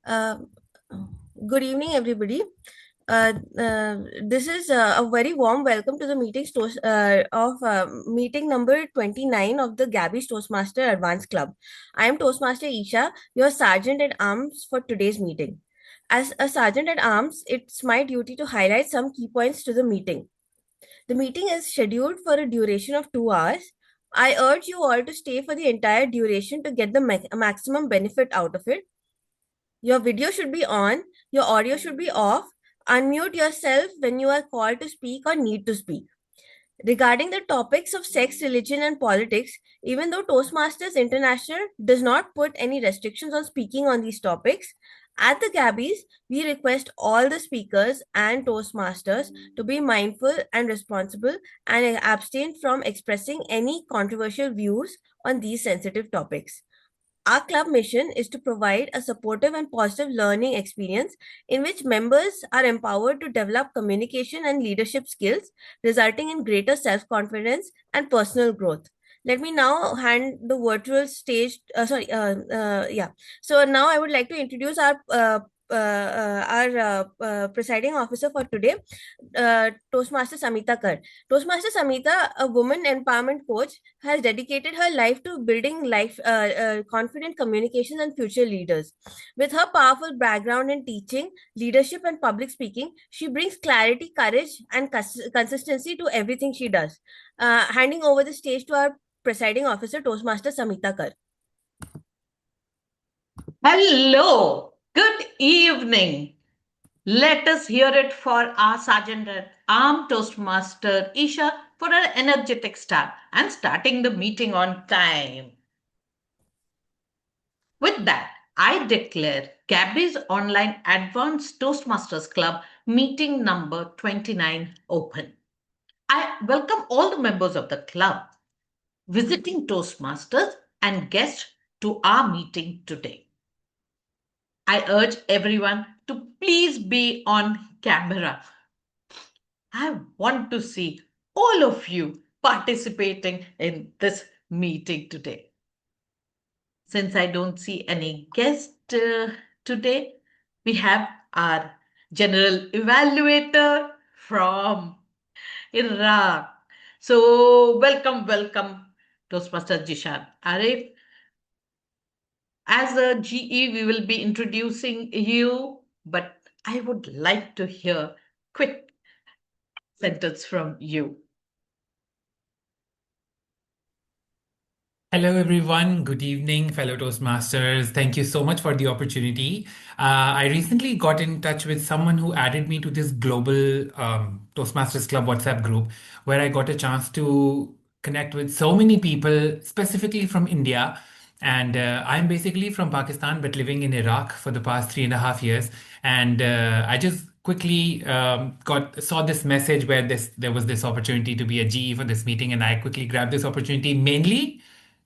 Uh, Good evening, everybody. This is a very warm welcome to the meeting number 29 of the Gabbys Toastmaster Advanced Club. I am Toastmaster Isha, your Sergeant at Arms for today's meeting. As a Sergeant at Arms, it's my duty to highlight some key points to the meeting. The meeting is scheduled for a duration of 2 hours. I urge you all to stay for the entire duration to get the maximum benefit out of it. Your video should be on, your audio should be off. Unmute yourself when you are called to speak or need to speak. Regarding the topics of sex, religion, and politics, even though Toastmasters International does not put any restrictions on speaking on these topics, at the Gabbys, we request all the speakers and Toastmasters to be mindful and responsible and abstain from expressing any controversial views on these sensitive topics. Our club mission is to provide a supportive and positive learning experience in which members are empowered to develop communication and leadership skills, resulting in greater self confidence and personal growth. Let me now hand the virtual stage. Yeah. So now I would like to introduce our presiding officer for today, Toastmaster Samita Kar. Toastmaster Samita, a woman empowerment coach, has dedicated her life to building confident communications and future leaders. With her powerful background in teaching, leadership, and public speaking, she brings clarity, courage, and consistency to everything she does. Handing over the stage to our presiding officer, Toastmaster Samita Kar. Hello, good evening. Let us hear it for our Sergeant at Arm Toastmaster Isha for an energetic start and starting the meeting on time. With that, I declare Gabbys Online Advanced Toastmasters Club meeting number 29 open. I welcome all the members of the club, visiting Toastmasters, and guests to our meeting today. I urge everyone to please be on camera. I want to see all of you participating in this meeting today. Since I don't see any guest today, we have our general evaluator from Iraq. So, welcome, Toastmaster Jishan Arif. As a GE, we will be introducing you, but I would like to hear quick sentence from you. Hello, everyone. Good evening, fellow Toastmasters. Thank you so much for the opportunity. I recently got in touch with someone who added me to this global Toastmasters Club WhatsApp group where I got a chance to connect with so many people, specifically from India. And I'm basically from Pakistan, but living in Iraq for the past 3.5 years. And I just quickly saw this message where there was this opportunity to be a GE for this meeting, and I quickly grabbed this opportunity mainly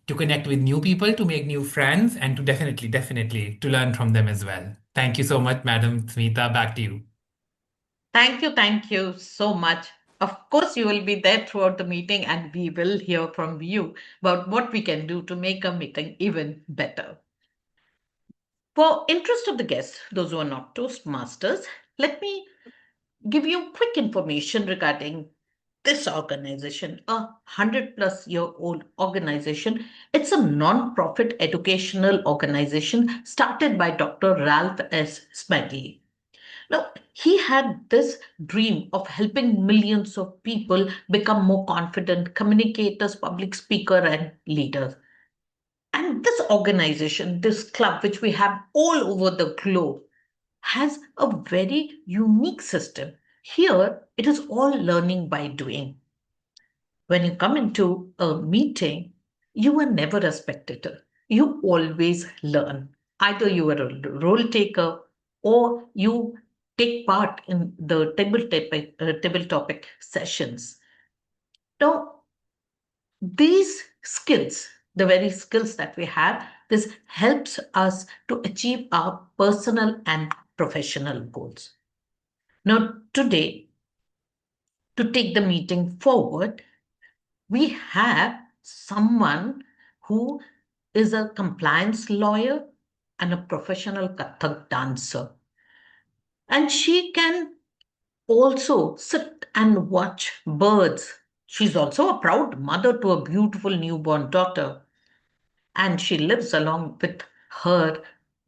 to connect with new people, to make new friends, and to definitely to learn from them as well. Thank you so much, Madam Smita. Back to you. Thank you so much. Of course, you will be there throughout the meeting, and we will hear from you about what we can do to make a meeting even better. For interest of the guests, those who are not Toastmasters, let me give you quick information regarding this organization, a 100-plus-year-old organization. It's a non-profit educational organization started by Dr. Ralph S. Smedley. Now, he had this dream of helping millions of people become more confident communicators, public speaker, and leaders. And this organization, this club, which we have all over the globe, has a very unique system. Here, it is all learning by doing. When you come into a meeting, you are never a spectator. You always learn. Either you are a role taker or you take part in the table topic sessions. Now, these skills, the very skills that we have, this helps us to achieve our personal and professional goals. Now, today, to take the meeting forward, we have someone who is a compliance lawyer and a professional Kathak dancer. And she can also sit and watch birds. She's also a proud mother to a beautiful newborn daughter. And she lives along with her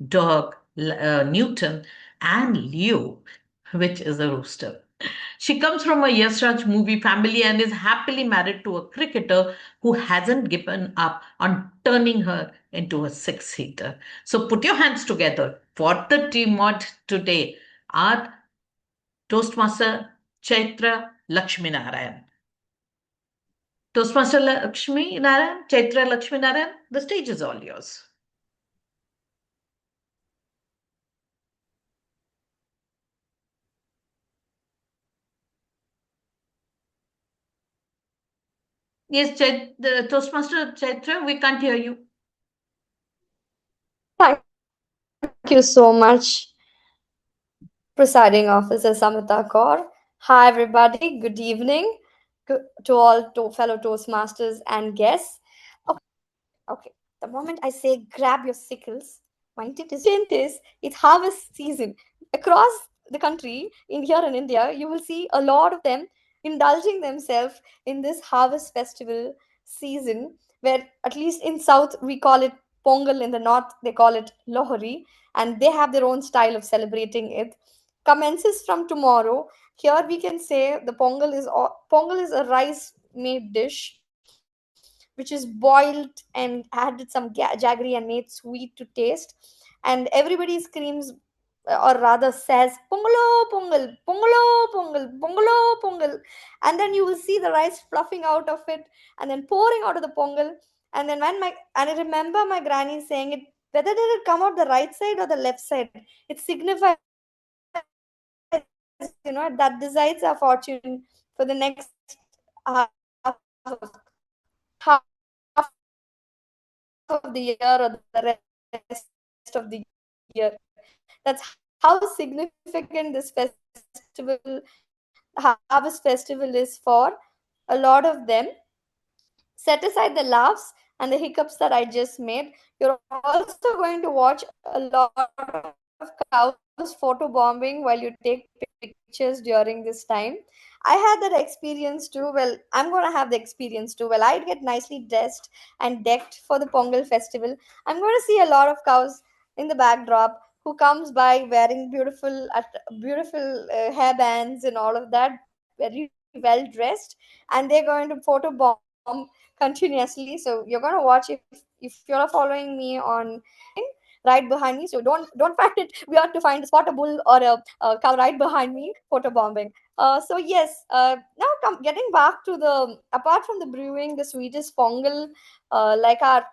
dog, Newton, and Leo, which is a rooster. She comes from a Yes Raj movie family and is happily married to a cricketer who hasn't given up on turning her into a six-seater. So put your hands together for the team mod today. Our Toastmaster Chaitra Lakshmi Narayan. Toastmaster Lakshmi Narayan, Chaitra Lakshmi Narayan, the stage is all yours. Yes, the Toastmaster Chaitra, we can't hear you. Thank you so much, Presiding Officer Samita Kaur. Hi, everybody. Good evening to all fellow Toastmasters and guests. Okay, the moment I say grab your sickles, my intent is it's harvest season. Across the country, in here in India, you will see a lot of them indulging themselves in this harvest festival season, where at least in South we call it Pongal, in the North they call it Lohri, and they have their own style of celebrating it. Commences from tomorrow. Here we can say the Pongal is a rice made dish which is boiled and added some jaggery and made sweet to taste. And everybody screams, or rather says, Pongalo, Pongal, Pongalo, Pongal, Pongalo, Pongal. And then you will see the rice fluffing out of it and then pouring out of the Pongal. And then and I remember my granny saying it, whether did it come out the right side or the left side, it signifies, that decides our fortune for the next half half of the year or the rest of the year. That's how significant this harvest festival is for a lot of them. Set aside the laughs and the hiccups that I just made. You're also going to watch a lot of cows photo bombing while you take pictures during this time. I had that experience too. Well, I'm going to have the experience too. Well, I'd get nicely dressed and decked for the Pongal festival. I'm going to see a lot of cows in the backdrop who comes by wearing beautiful hairbands and all of that, very well dressed, and they're going to photo bomb continuously. So you're going to watch, if you're following me on right behind me. So don't find it weird to find a spot a bull or a cow right behind me photo bombing. So yes, now getting back to the, apart from the brewing the sweetest pongal, like our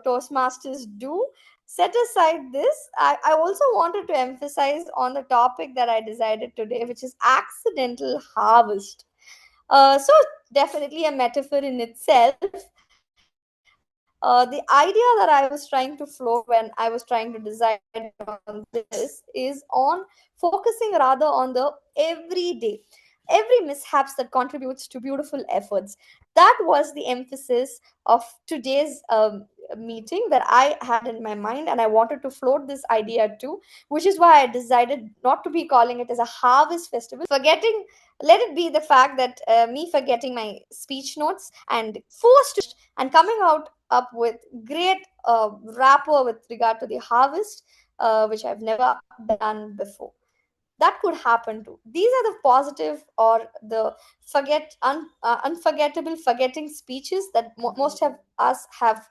Toastmasters do. Set aside this, I also wanted to emphasize on the topic that I decided today, which is accidental harvest. So definitely a metaphor in itself. The idea that I was trying to float when I was trying to decide on this is on focusing rather on the everyday, every mishaps that contributes to beautiful efforts. That was the emphasis of today's meeting that I had in my mind, and I wanted to float this idea too, which is why I decided not to be calling it as a harvest festival. Forgetting, let it be the fact that me forgetting my speech notes and forced and coming out up with great rapport with regard to the harvest, which I've never done before. That could happen too. These are the positive or the unforgettable forgetting speeches that most of us have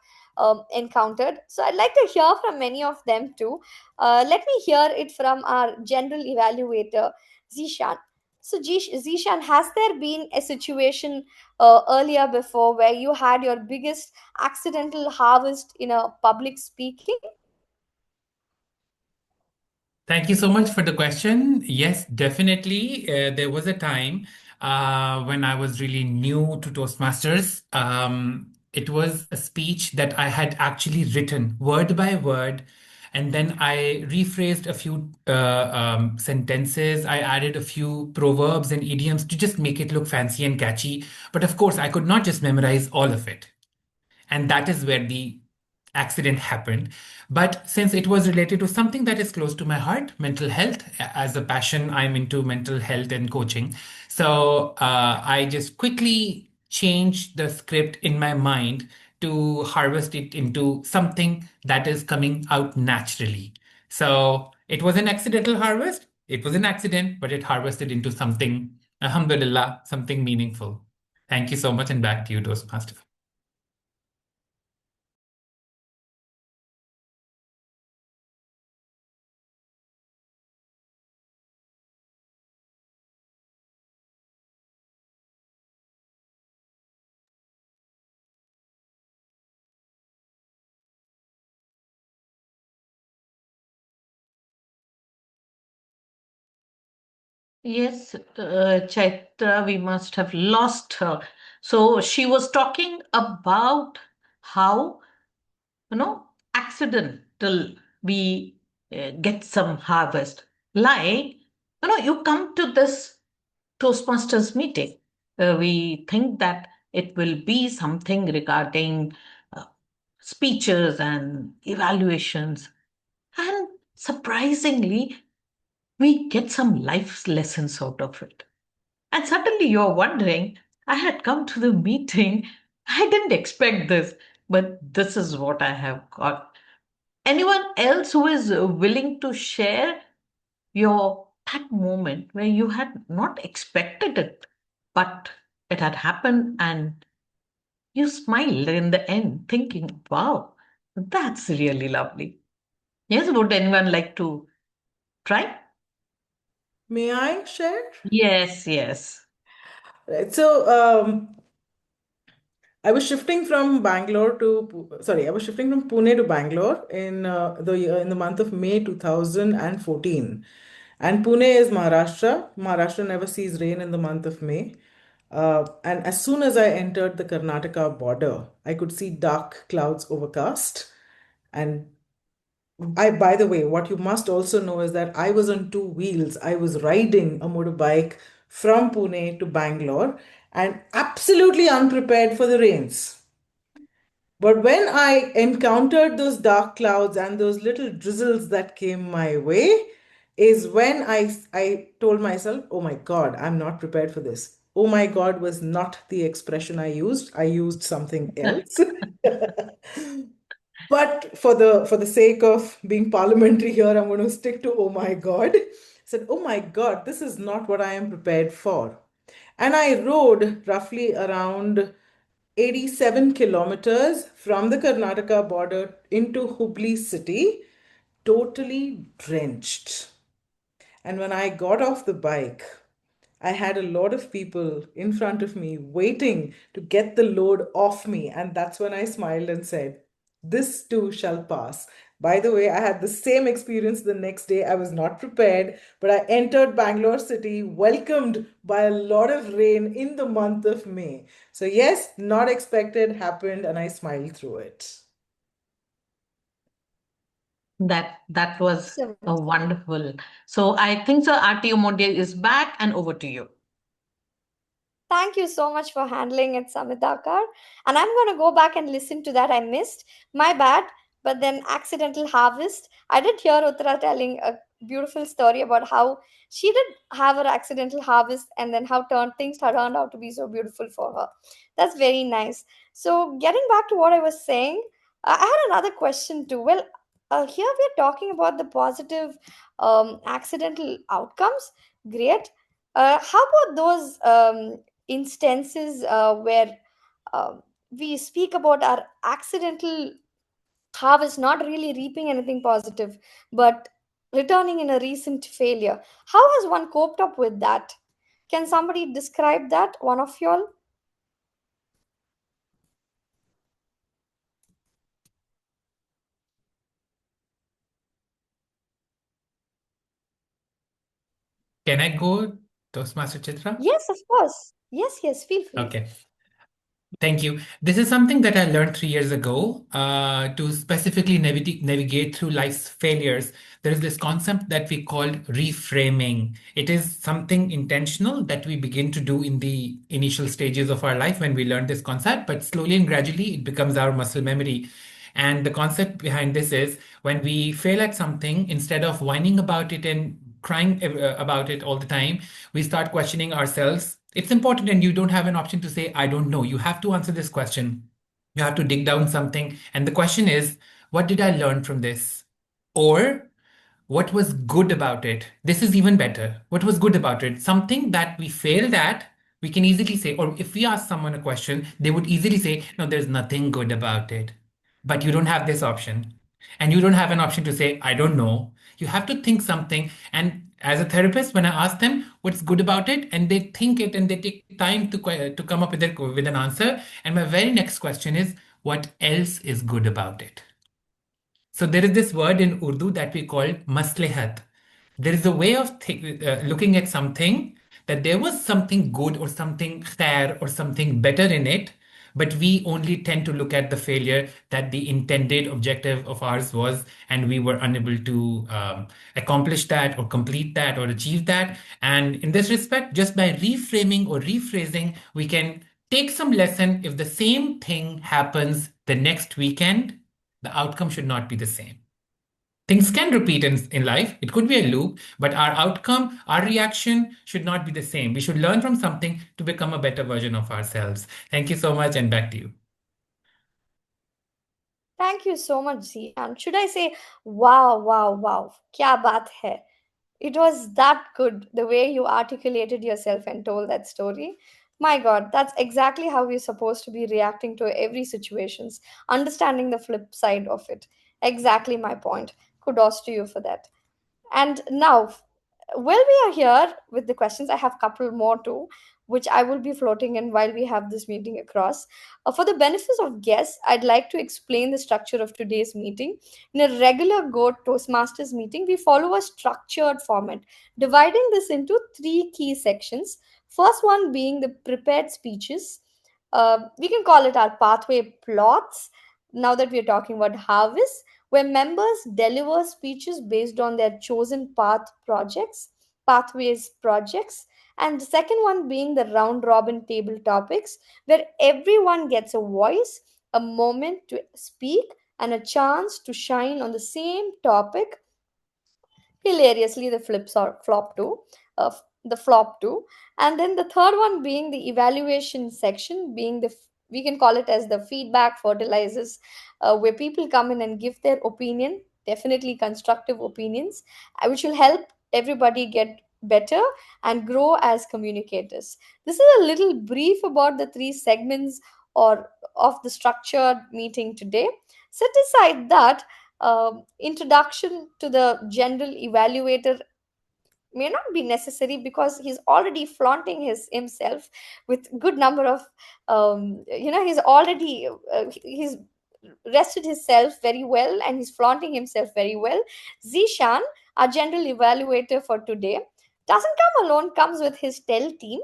encountered. So I'd like to hear from many of them too. Let me hear it from our general evaluator, Zishan. So, Zishan, has there been a situation earlier before where you had your biggest accidental harvest in a public speaking? Thank you so much for the question. Yes, definitely. There was a time when I was really new to Toastmasters. It was a speech that I had actually written word by word, and then I rephrased a few sentences. I added a few proverbs and idioms to just make it look fancy and catchy. But of course, I could not just memorize all of it. And that is where the accident happened. But since it was related to something that is close to my heart, mental health, as a passion, I'm into mental health and coaching. So I just quickly changed the script in my mind to harvest it into something that is coming out naturally. So it was an accidental harvest. It was an accident, but it harvested into something, alhamdulillah, something meaningful. Thank you so much, and back to you, Toastmaster. Yes, Chaitra, we must have lost her. So she was talking about how, accidental we get some harvest. Like, you come to this Toastmasters meeting. We think that it will be something regarding uh, speeches and evaluations. And surprisingly, we get some life lessons out of it. And suddenly you're wondering, I had come to the meeting, I didn't expect this, but this is what I have got. Anyone else who is willing to share your that moment where you had not expected it, but it had happened and you smiled in the end, thinking, wow, that's really lovely. Yes, would anyone like to try? May I share? Yes, yes. Right. So, I was shifting from I was shifting from Pune to Bangalore in the month of May 2014. And Pune is Maharashtra. Maharashtra never sees rain in the month of May. And as soon as I entered the Karnataka border, I could see dark clouds overcast. And by the way, what you must also know is that I was on two wheels. I was riding a motorbike from Pune to Bangalore and absolutely unprepared for the rains. But when I encountered those dark clouds and those little drizzles that came my way, is when I told myself, oh my God, I'm not prepared for this. Oh my God was not the expression I used. I used something else. But for the sake of being parliamentary here, I'm going to stick to oh my God. I said, oh my God, this is not what I am prepared for. And I rode roughly around 87 kilometers from the Karnataka border into Hubli city, totally drenched. And when I got off the bike, I had a lot of people in front of me waiting to get the load off me. And that's when I smiled and said, this too shall pass. By the way, I had the same experience the next day. I was not prepared, but I entered Bangalore city, welcomed by a lot of rain in the month of May. So, yes, not expected happened, and I smiled through it. That was Awesome. a wonderful. So I think so. RTO Monday is back and over to you. Thank you so much for handling it, Samitakar. And I'm going to go back and listen to that. I missed. My bad. But then, accidental harvest. I did hear Uttara telling a beautiful story about how she did have her accidental harvest and then how things turned out to be so beautiful for her. That's very nice. So, getting back to what I was saying, I had another question too. Well, here we're talking about the positive accidental outcomes. Great. How about those instances where we speak about our accidental harvest not really reaping anything positive but returning in a recent failure? How has one coped up with that? Can somebody describe that, one of y'all? Can I go, Toastmaster Chitra? Yes, of course. Yes, feel free. Okay. Thank you. This is something that I learned 3 years ago to specifically navigate through life's failures. There is this concept that we call reframing. It is something intentional that we begin to do in the initial stages of our life when we learn this concept, but slowly and gradually it becomes our muscle memory. And the concept behind this is when we fail at something, instead of whining about it and crying about it all the time, we start questioning ourselves. It's important, and you don't have an option to say, I don't know. You have to answer this question. You have to dig down something. And the question is, what did I learn from this? Or what was good about it? This is even better. What was good about it? Something that we failed at, we can easily say, or if we ask someone a question, they would easily say, no, there's nothing good about it. But you don't have this option. And you don't have an option to say, I don't know. You have to think something. And as a therapist, when I ask them what's good about it, and they think it and they take time to come up with an answer. And my very next question is, what else is good about it? So there is this word in Urdu that we call maslihat. There is a way of looking at something that there was something good or something khair or something better in it, but we only tend to look at the failure that the intended objective of ours was, and we were unable to accomplish that or complete that or achieve that. And in this respect, just by reframing or rephrasing, we can take some lesson. If the same thing happens the next weekend, the outcome should not be the same. Things can repeat in life. It could be a loop, but our outcome, our reaction should not be the same. We should learn from something to become a better version of ourselves. Thank you so much, and back to you. Thank you so much, Zian. Should I say, wow, wow, wow, kya baat hai? It was that good, the way you articulated yourself and told that story. My God, that's exactly how we're supposed to be reacting to every situations, understanding the flip side of it. Exactly my point. Kudos to you for that. And now, while we are here with the questions, I have a couple more too, which I will be floating in while we have this meeting across. For the benefits of guests, I'd like to explain the structure of today's meeting. In a regular Go Toastmasters meeting, we follow a structured format, dividing this into three key sections. First one being the prepared speeches. We can call it our pathway plots. Now that we're talking about harvest, where members deliver speeches based on their chosen pathways projects, and the second one being the round robin table topics, where everyone gets a voice, a moment to speak, and a chance to shine on the same topic. Hilariously, the uh, the flop too. And then the third one being the evaluation section, being we can call it as the feedback fertilizers, where people come in and give their opinion, definitely constructive opinions, which will help everybody get better and grow as communicators. This is a little brief about the three segments or of the structured meeting today. Set aside that introduction to the general evaluator may not be necessary because he's already flaunting himself with good number of he's already he's rested himself very well and he's flaunting himself very well. Zishan, our general evaluator for today, doesn't come alone, comes with his tell team.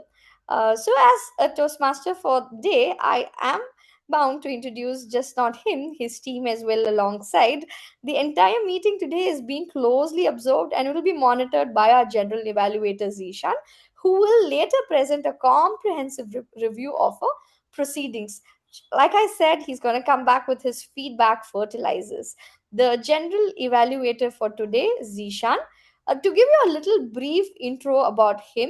So as a toastmaster for day, I am bound to introduce just not him, his team as well alongside. The entire meeting today is being closely observed and will be monitored by our general evaluator Zishan, who will later present a comprehensive review of our proceedings. Like I said, he's going to come back with his feedback fertilizers. The general evaluator for today, Zishan, to give you a little brief intro about him,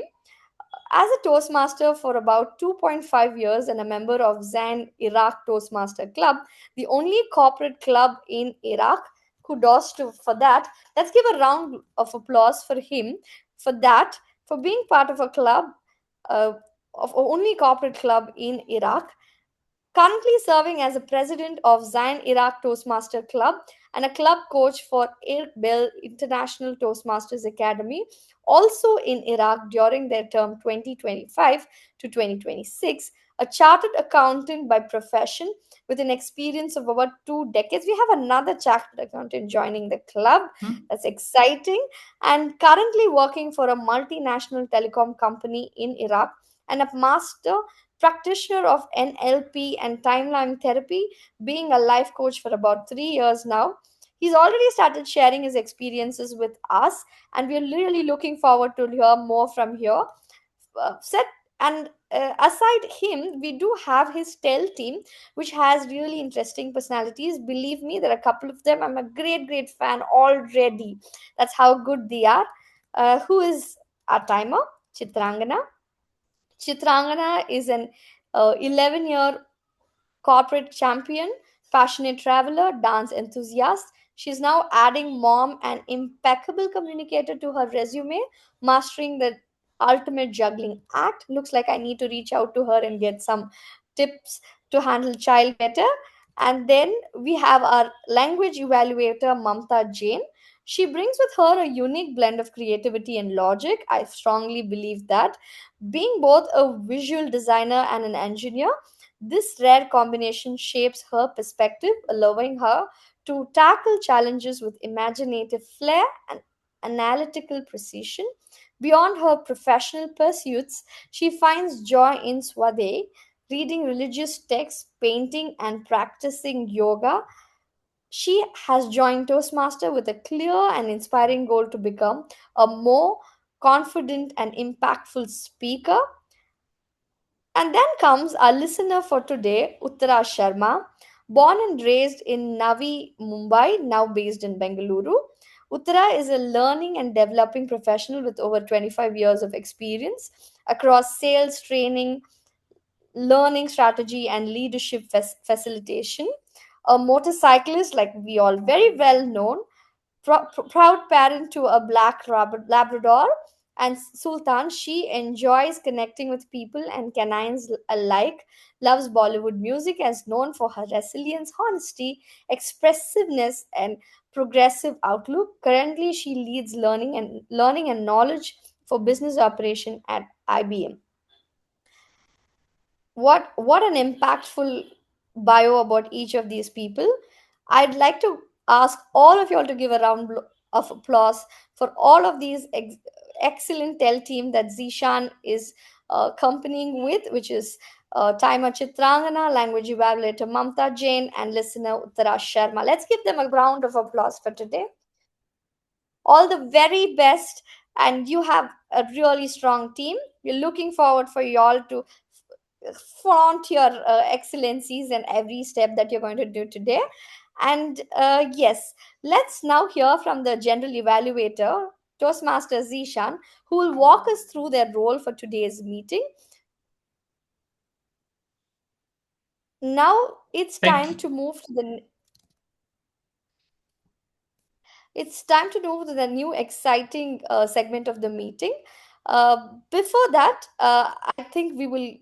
as a Toastmaster for about 2.5 years and a member of Zan Iraq Toastmaster Club, the only corporate club in Iraq. Kudos for that. Let's give a round of applause for him for that, for being part of a club, uh, of only corporate club in Iraq. Currently serving as a president of Zion Iraq Toastmaster Club and a club coach for Bell International Toastmasters Academy, also in Iraq during their term 2025 to 2026, a chartered accountant by profession with an experience of about 2 decades. We have another chartered accountant joining the club. That's exciting. And currently working for a multinational telecom company in Iraq and a master practitioner of NLP and timeline therapy, being a life coach for about 3 years now. He's already started sharing his experiences with us, and we're really looking forward to hear more from here. Set And aside him, we do have his tell team, which has really interesting personalities. Believe me, there are a couple of them. I'm a great fan already. That's how good they are. Who is our timer? Chitrangana. Chitrangana is an 11-year corporate champion, passionate traveler, dance enthusiast. She's now adding mom and impeccable communicator to her resume, mastering the ultimate juggling act. Looks like I need to reach out to her and get some tips to handle child better. And then we have our language evaluator, Mamta Jain. She brings with her a unique blend of creativity and logic. I strongly believe that. Being both a visual designer and an engineer, this rare combination shapes her perspective, allowing her to tackle challenges with imaginative flair and analytical precision. Beyond her professional pursuits, she finds joy in Swadhyay, reading religious texts, painting, and practicing yoga. She has joined Toastmaster with a clear and inspiring goal to become a more confident and impactful speaker. And then comes our listener for today, Uttara Sharma. Born and raised in Navi, Mumbai, now based in Bengaluru, Uttara is a learning and developing professional with over 25 years of experience across sales, training, learning strategy, and leadership facilitation. A motorcyclist, like we all very well known, proud parent to a black Labrador, and Sultan, she enjoys connecting with people and canines alike, loves Bollywood music, as known for her resilience, honesty, expressiveness, and progressive outlook. Currently, she leads learning and knowledge for business operation at IBM. What an impactful bio about each of these people. I'd like to ask all of you all to give a round of applause for all of these excellent tell team that Zishan is accompanying with, which is timer Chitrangana, language evaluator Mamta Jain, and listener Uttara Sharma. Let's give them a round of applause for today. All the very best, and you have a really strong team. We're looking forward for you all to flaunt your excellencies in every step that you're going to do today. And yes, let's now hear from the general evaluator, Toastmaster Zishan, who will walk us through their role for today's meeting. Now Thank you. it's time to move to the new exciting segment of the meeting. Before that, I think we will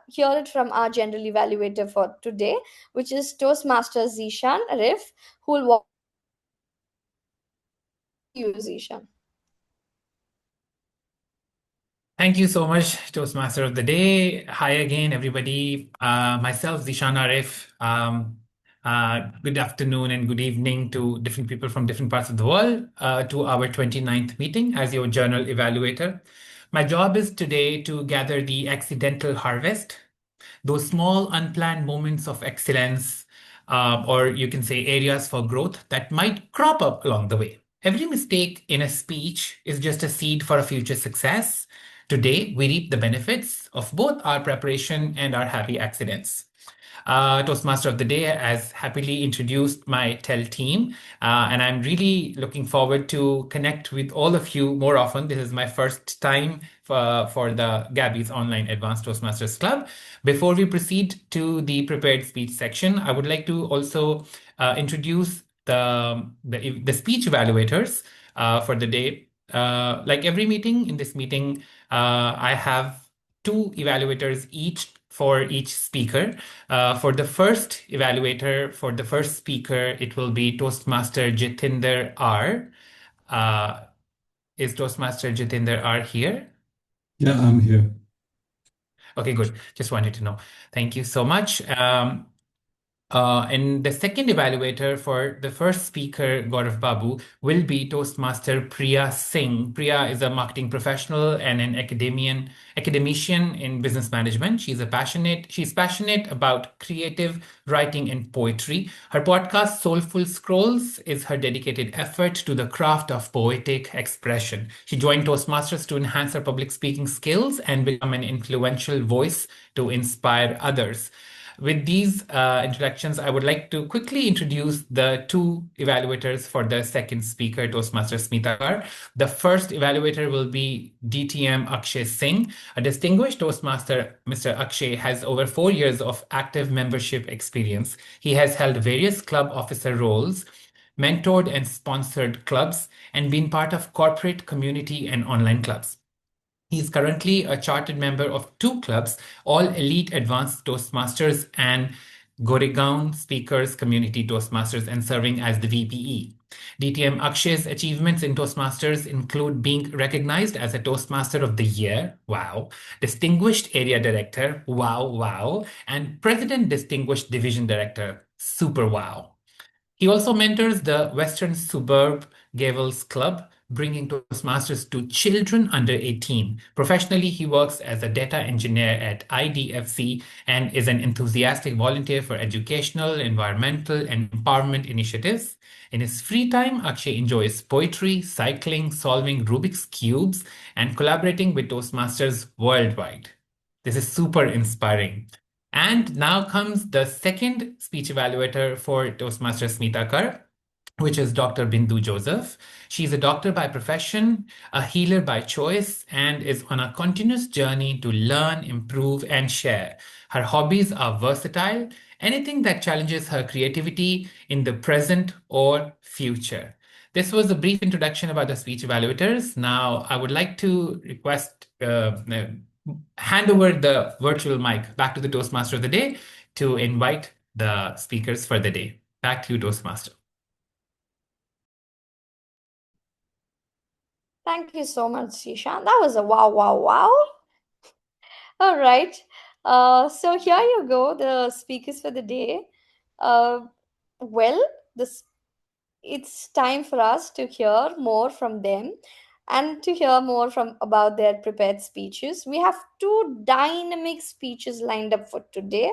hear it from our general evaluator for today, which is Toastmaster Zishan Arif, who will walk you, Zishan. Thank you so much, Toastmaster of the Day. Hi again, everybody. Myself, Zishan Arif. Good afternoon and good evening to different people from different parts of the world to our 29th meeting as your journal evaluator. My job is today to gather the accidental harvest, those small unplanned moments of excellence, or you can say areas for growth that might crop up along the way. Every mistake in a speech is just a seed for a future success. Today, we reap the benefits of both our preparation and our happy accidents. Toastmaster of the Day has happily introduced my Tell team, and I'm really looking forward to connect with all of you more often. This is my first time for the Gabbys Online Advanced Toastmasters Club. Before we proceed to the prepared speech section, I would like to also introduce the speech evaluators for the day. Like every meeting, in this meeting, I have two evaluators each for each speaker. For the first evaluator, for the first speaker, it will be Toastmaster Jitinder R. Is Toastmaster Jitinder R here? Yeah, I'm here. Okay, good. Just wanted to know. Thank you so much. And the second evaluator for the first speaker, Gaurav Babu, will be Toastmaster Priya Singh. Priya is a marketing professional and an academician in business management. She's passionate about creative writing and poetry. Her podcast, Soulful Scrolls, is her dedicated effort to the craft of poetic expression. She joined Toastmasters to enhance her public speaking skills and become an influential voice to inspire others. With these introductions, I would like to quickly introduce the two evaluators for the second speaker, Toastmaster Smita. The first evaluator will be DTM Akshay Singh. A distinguished Toastmaster, Mr. Akshay has over 4 years of active membership experience. He has held various club officer roles, mentored and sponsored clubs, and been part of corporate, community, and online clubs. He is currently a chartered member of two clubs, All Elite Advanced Toastmasters and Goregaon Speakers Community Toastmasters, and serving as the VPE. DTM Akshay's achievements in Toastmasters include being recognized as a Toastmaster of the Year, wow, Distinguished Area Director, wow, wow, and President Distinguished Division Director, super wow. He also mentors the Western Suburb Gavels Club, bringing Toastmasters to children under 18. Professionally, he works as a data engineer at IDFC and is an enthusiastic volunteer for educational, environmental, and empowerment initiatives. In his free time, Akshay enjoys poetry, cycling, solving Rubik's Cubes, and collaborating with Toastmasters worldwide. This is super inspiring. And now comes the second speech evaluator for Toastmaster Smita, which is Dr. Bindu Joseph. She's a doctor by profession, a healer by choice, and is on a continuous journey to learn, improve, and share. Her hobbies are versatile, anything that challenges her creativity in the present or future. This was a brief introduction about the speech evaluators. Now, I would like to hand over the virtual mic back to the Toastmaster of the day to invite the speakers for the day. Back to you, Toastmaster. Thank you so much, Sishan. That was a wow, wow, wow. All right. So here you go, the speakers for the day. Uh, well, this it's time for us to hear more from them and to hear more from about their prepared speeches. We have two dynamic speeches lined up for today.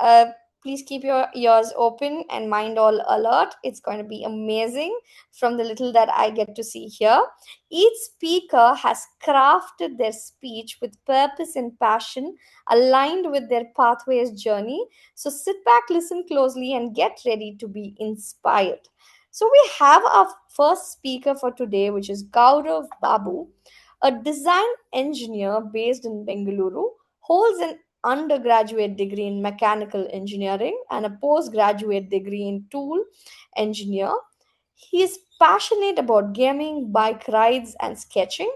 uh, please keep your ears open and mind all alert. It's going to be amazing from the little that I get to see here. Each speaker has crafted their speech with purpose and passion aligned with their pathway's journey. So sit back, listen closely, and get ready to be inspired. So we have our first speaker for today, which is Gaurav Babu, a design engineer based in Bengaluru, holds an undergraduate degree in mechanical engineering and a postgraduate degree in tool engineer. He is passionate about gaming, bike rides, and sketching.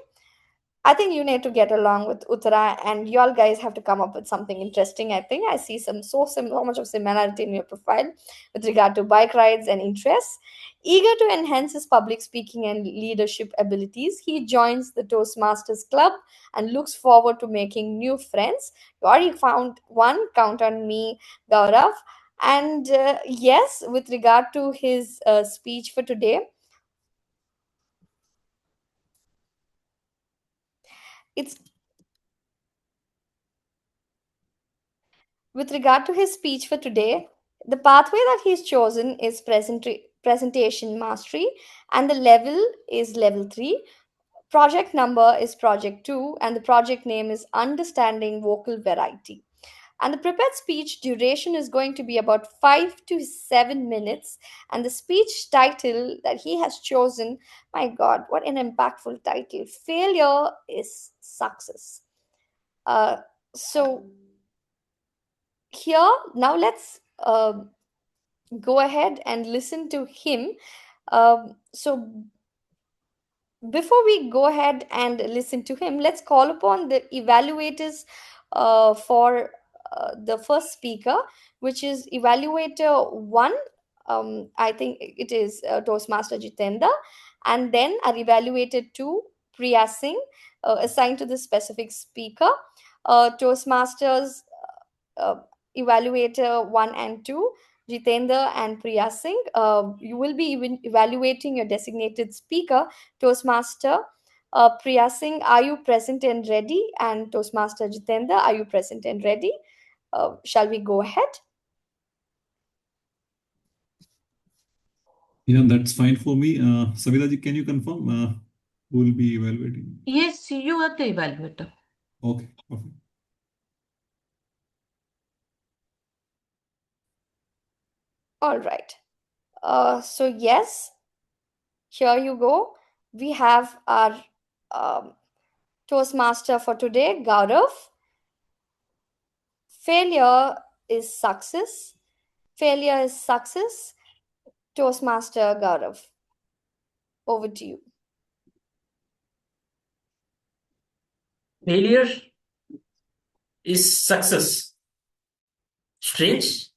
I think you need to get along with Uttara, and you all guys have to come up with something interesting. I think I see so much of similarity in your profile with regard to bike rides and interests. Eager to enhance his public speaking and leadership abilities, he joins the Toastmasters Club and looks forward to making new friends. You already found one. Count on me, Gaurav. And yes, with regard to his speech for today, it's with regard to his speech for today, the pathway that he's chosen is presentation mastery, and the level is level 3. Project number is project 2, and the project name is understanding vocal variety. And the prepared speech duration is going to be about 5 to 7 minutes. And the speech title that he has chosen, my God, what an impactful title! Failure is success. Uh, so here now let's go ahead and listen to him. So before we go ahead and listen to him, let's call upon the evaluators for the first speaker, which is evaluator 1. I think it is Toastmaster Jitendra, and then our evaluator 2, Priya Singh, assigned to the specific speaker. Toastmasters uh, evaluator 1 and 2, Jitendra and Priya Singh. You will be even evaluating your designated speaker, Toastmaster Priya Singh. Are you present and ready? And Toastmaster Jitendra, are you present and ready? Shall we go ahead? Yeah, that's fine for me. Savita ji, can you confirm who will be evaluating? Yes, you are the evaluator. Okay, perfect. All right. So yes, here you go. We have our um, Toastmaster for today, Gaurav. Failure is success. Failure is success. Toastmaster Gaurav, over to you. Failure is success. Strange?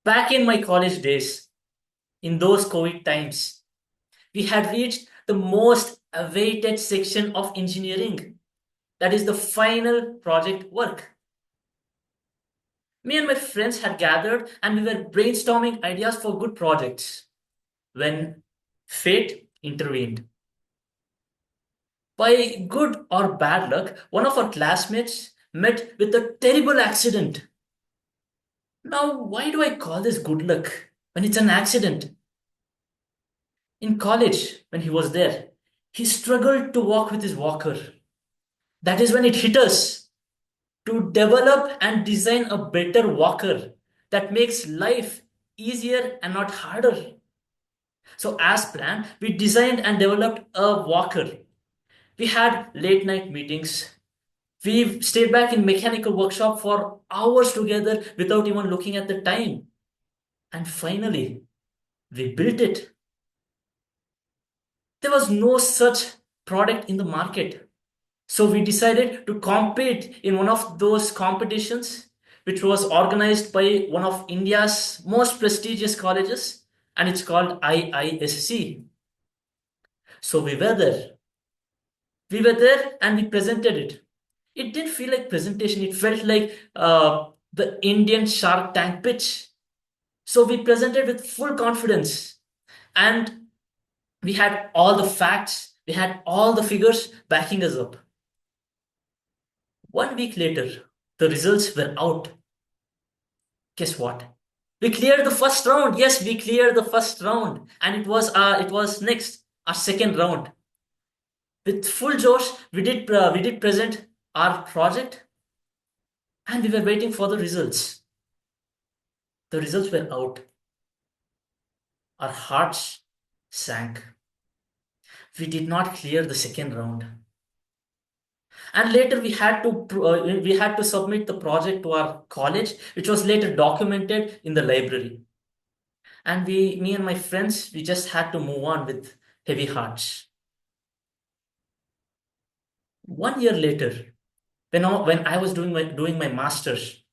Back in my college days, in those COVID times, we had reached the most awaited section of engineering, that is the final project work. Me and my friends had gathered and we were brainstorming ideas for good projects when fate intervened. By good or bad luck, one of our classmates met with a terrible accident. Now, why do I call this good luck when it's an accident? In college, when he was there, he struggled to walk with his walker. That is when it hit us to develop and design a better walker that makes life easier and not harder. So, as planned, we designed and developed a walker. We had late night meetings. We stayed back in mechanical workshop for hours together without even looking at the time. And finally, we built it. There was no such product in the market. So we decided to compete in one of those competitions, which was organized by one of India's most prestigious colleges, and it's called IISC. So we were there. We were there and we presented it. It didn't feel like presentation, it felt like the Indian Shark Tank pitch. So we presented with full confidence and we had all the facts, we had all the figures backing us up. 1 week later, the results were out. Guess what? We cleared the first round. Yes, we cleared the first round, and it was next our second round. With full josh, we did present our project, and we were waiting for the results. The results were out. Our hearts sank. We did not clear the second round. And later we had to submit the project to our college, which was later documented in the library. And me and my friends, we just had to move on with heavy hearts. 1 year later, when I was doing my masters,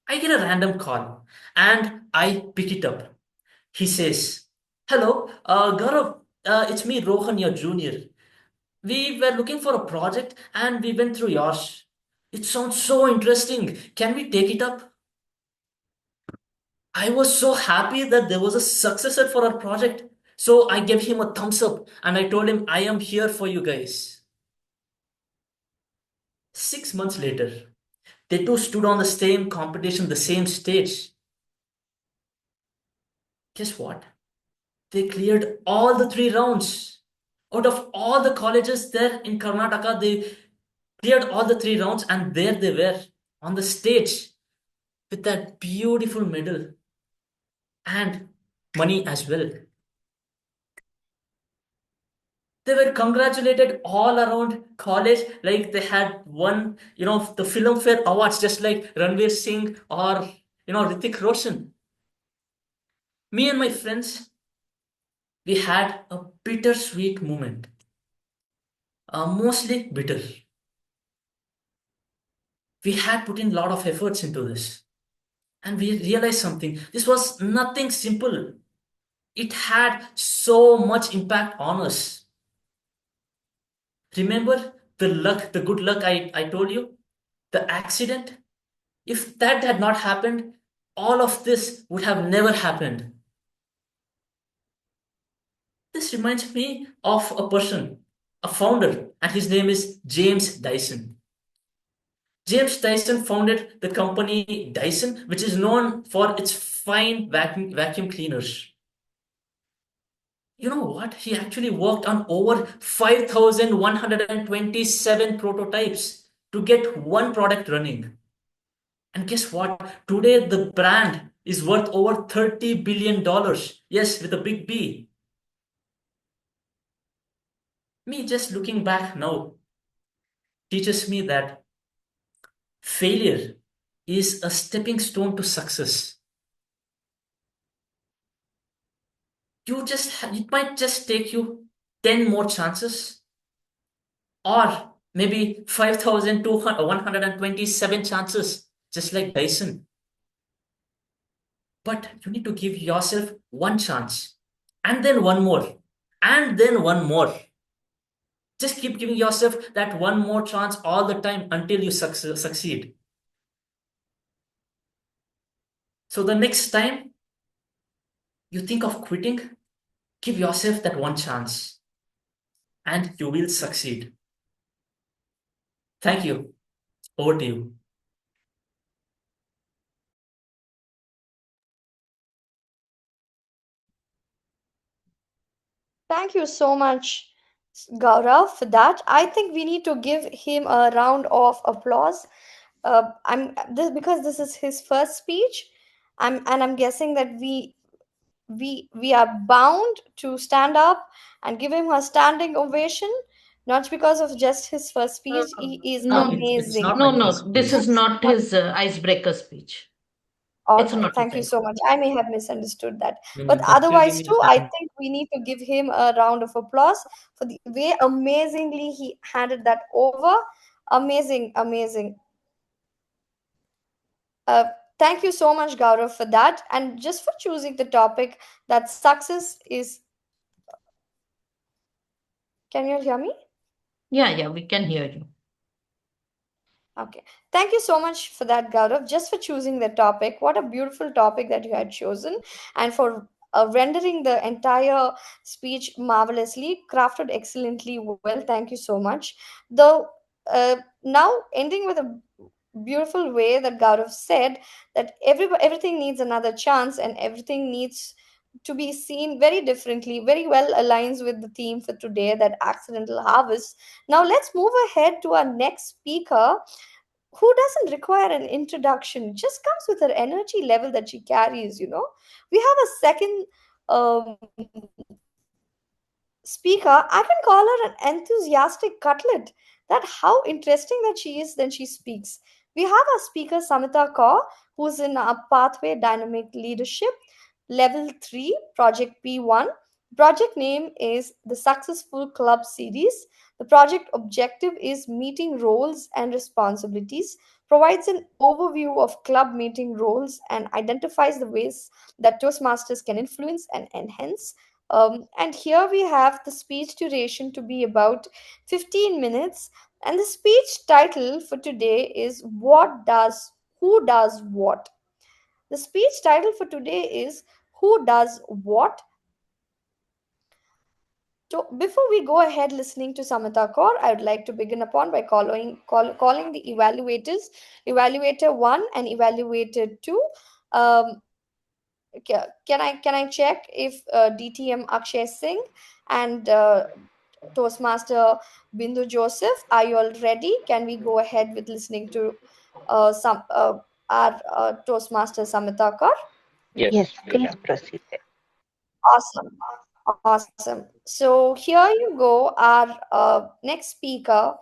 I get a random call and I pick it up. He says, "Hello, Gaurav, it's me, Rohan, your junior. We were looking for a project and we went through yours. It sounds so interesting. Can we take it up?" I was so happy that there was a successor for our project. So I gave him a thumbs up and I told him, "I am here for you guys." 6 months later, they too stood on the same competition, the same stage. Guess what? They cleared all the 3 rounds. Out of all the colleges there in Karnataka, they cleared all the 3 rounds, and there they were on the stage with that beautiful medal and money as well. They were congratulated all around college like they had won, the Filmfare Awards, just like Ranveer Singh or, Hrithik Roshan. Me and my friends, we had a bittersweet moment, mostly bitter. We had put in a lot of efforts into this, and we realized something. This was nothing simple. It had so much impact on us. Remember the good luck I told you? The accident? If that had not happened, all of this would have never happened. This reminds me of a person, a founder, and his name is James Dyson. James Dyson founded the company Dyson, which is known for its fine vacuum cleaners. You know what? He actually worked on over 5,127 prototypes to get one product running. And guess what? Today, the brand is worth over $30 billion. Yes, with a big B. Me just looking back now teaches me that failure is a stepping stone to success. It might just take you 10 more chances, or maybe 5,127 chances, just like Dyson. But you need to give yourself one chance, and then one more, and then one more. Just keep giving yourself that one more chance all the time until you succeed. So the next time you think of quitting, give yourself that one chance, and you will succeed. Thank you. Over to you. Thank you so much, Gaurav, for that. I think we need to give him a round of applause. Because this is his first speech. I'm guessing that we are bound to stand up and give him a standing ovation, not because of just his first speech. He is No, It's amazing. not my no. first This is speech. not his icebreaker speech. All It's right, not his thank you so icebreaker. much. I may have misunderstood that. When But you can still give otherwise, me too, a I stand. think we need to give him a round of applause for the way amazingly he handed that over. Amazing, amazing. Uh, Thank you so much, Gaurav, for that. And just for choosing the topic that success is. Can you all hear me? Yeah, we can hear you. Okay. Thank you so much for that, Gaurav, just for choosing the topic. What a beautiful topic that you had chosen, and for rendering the entire speech marvelously, crafted excellently well. Thank you so much. Though, now ending with a beautiful way that Gaurav said that everything needs another chance, and everything needs to be seen very differently, very well aligns with the theme for today, that accidental harvest. Now let's move ahead to our next speaker, who doesn't require an introduction, just comes with her energy level that she carries. We have a second um, speaker. I can call her an enthusiastic cutlet. That how interesting that she is when she speaks. We have our speaker Samita Kaur, who's in our Pathway Dynamic Leadership Level 3, Project P1. Project name is the Successful Club Series. The project objective is meeting roles and responsibilities, provides an overview of club meeting roles, and identifies the ways that Toastmasters can influence and enhance. And here we have the speech duration to be about 15 minutes. And the speech title for today is Who Does What? The speech title for today is Who Does What? So before we go ahead listening to Samita Kaur, I would like to begin upon by calling the evaluators, evaluator 1 and evaluator 2. Um, can I check if DTM Akshay Singh and Toastmaster Bindu Joseph, are you all ready? Can we go ahead with listening to some our Toastmaster Samita Kaur? Yes, please proceed. Awesome. Awesome. So here you go, our next speaker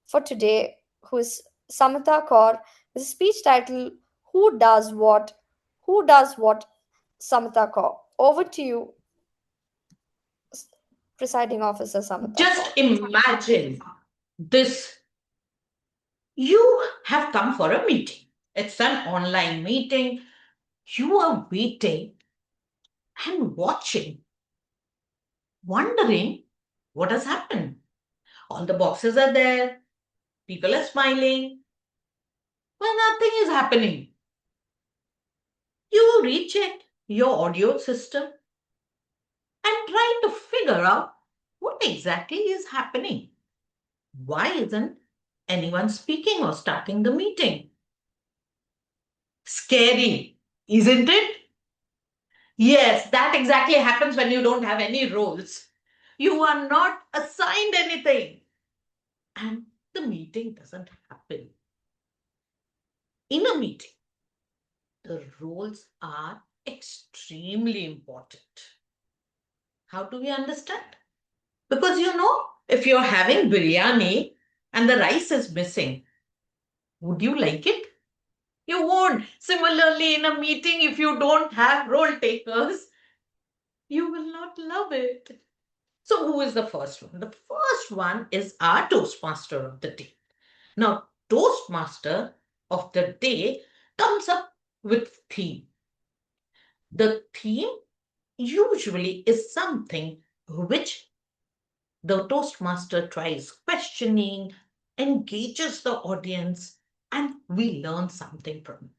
for today, who is Samita Kaur, with a speech title, Who Does What? Who Does What? Samita Kaur. Over to you, presiding officer Samita Kaur. Just imagine this. You have come for a meeting. It's an online meeting. You are waiting and watching, wondering what has happened. All the boxes are there, people are smiling, but nothing is happening. recheck your audio system and try to figure out what exactly is happening. Why isn't anyone speaking or starting the meeting? Scary, isn't it? Yes, that exactly happens when you don't have any roles. You are not assigned anything. And the meeting doesn't happen. In a meeting, the roles are extremely important. How do we understand? Because if you're having biryani and the rice is missing, would you like it? You won't. Similarly, in a meeting, if you don't have role takers, you will not love it. So, who is the first one? The first one is our Toastmaster of the day. Now, Toastmaster of the day comes up with theme. The theme usually is something which the Toastmaster tries questioning, engages the audience, and we learn something from it.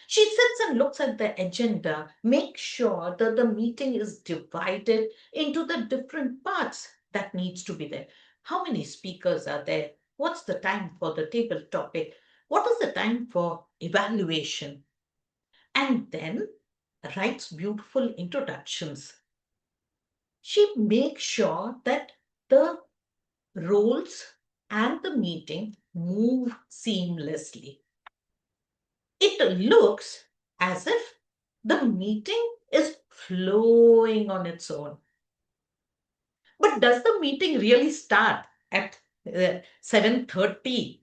She sits and looks at the agenda, makes sure that the meeting is divided into the different parts that needs to be there. How many speakers are there? What's the time for the table topic? What is the time for evaluation? And then writes beautiful introductions. She makes sure that the roles and the meeting move seamlessly. It looks as if the meeting is flowing on its own. But does the meeting really start at 7:30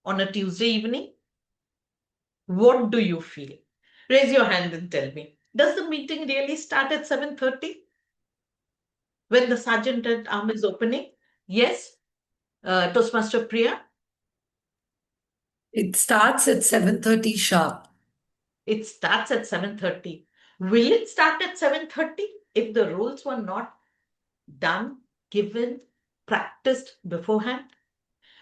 on a Tuesday evening? What do you feel? Raise your hand and tell me. Does the meeting really start at 7:30 when the sergeant at arm is opening? Yes, Toastmaster Priya? It starts at 7:30 sharp. It starts at 7:30. Will it start at 7:30 if the rules were not done, given, practiced beforehand?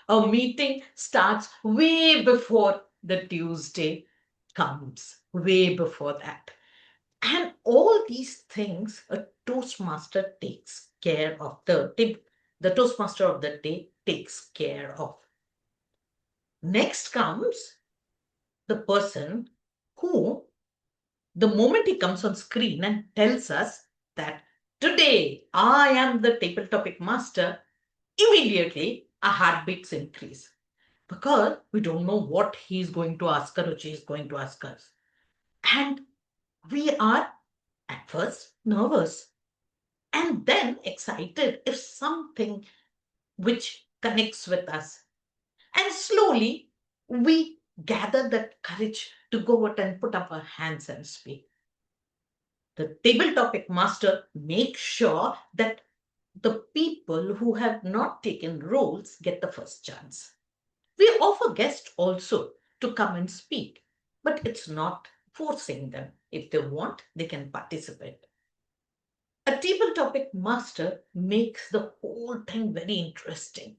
A meeting starts way before the Tuesday comes, way before that. And all these things a Toastmaster takes care of. The Toastmaster of the day takes care of. Next comes the person who, the moment he comes on screen and tells us that today I am the table topic master, immediately our heartbeats increase because we don't know what he's going to ask us or she is going to ask us. And we are at first nervous and then excited if something which connects with us. And slowly we gather that courage to go out and put up our hands and speak. The table topic master makes sure that the people who have not taken roles get the first chance. We offer guests also to come and speak, but it's not forcing them. If they want, they can participate. A table topic master makes the whole thing very interesting,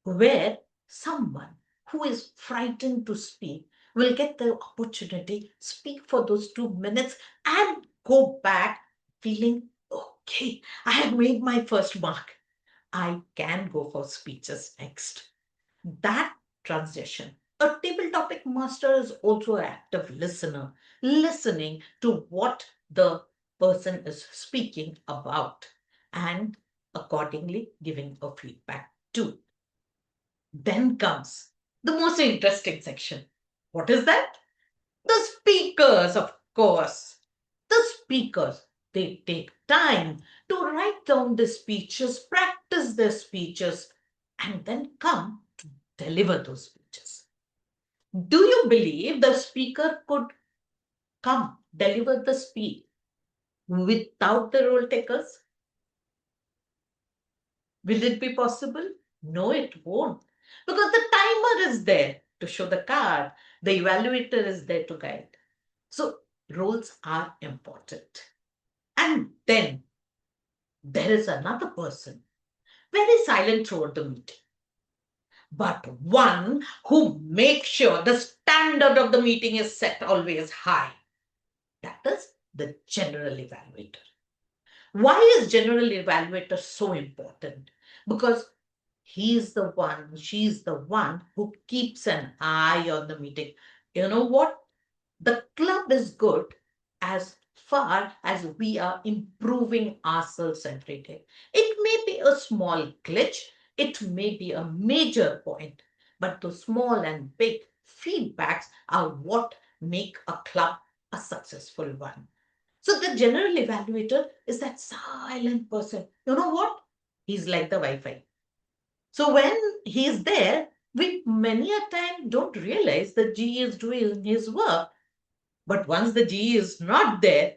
where someone who is frightened to speak will get the opportunity, speak for those 2 minutes, and go back feeling, okay, I have made my first mark. I can go for speeches next. That transition. A table topic master is also an active listener, listening to what the person is speaking about and accordingly giving a feedback too. Then comes the most interesting section. What is that? The speakers, of course. The speakers, they take time to write down the speeches, practice their speeches, and then come to deliver those speeches. Do you believe the speaker could come deliver the speech without the role takers? Will it be possible? No, it won't. Because the timer is there to show the card, the evaluator is there to guide. So, roles are important. And then there is another person, very silent throughout the meeting, but one who makes sure the standard of the meeting is set always high. That is the general evaluator. Why is general evaluator so important? Because she's the one who keeps an eye on the meeting. You know what? The club is good as far as we are improving ourselves every day. It may be a small glitch, it may be a major point, but the small and big feedbacks are what make a club a successful one. So the general evaluator is that silent person. You know what? He's like the Wi-Fi. So when he's there, we many a time don't realize that G is doing his work. But once the G is not there,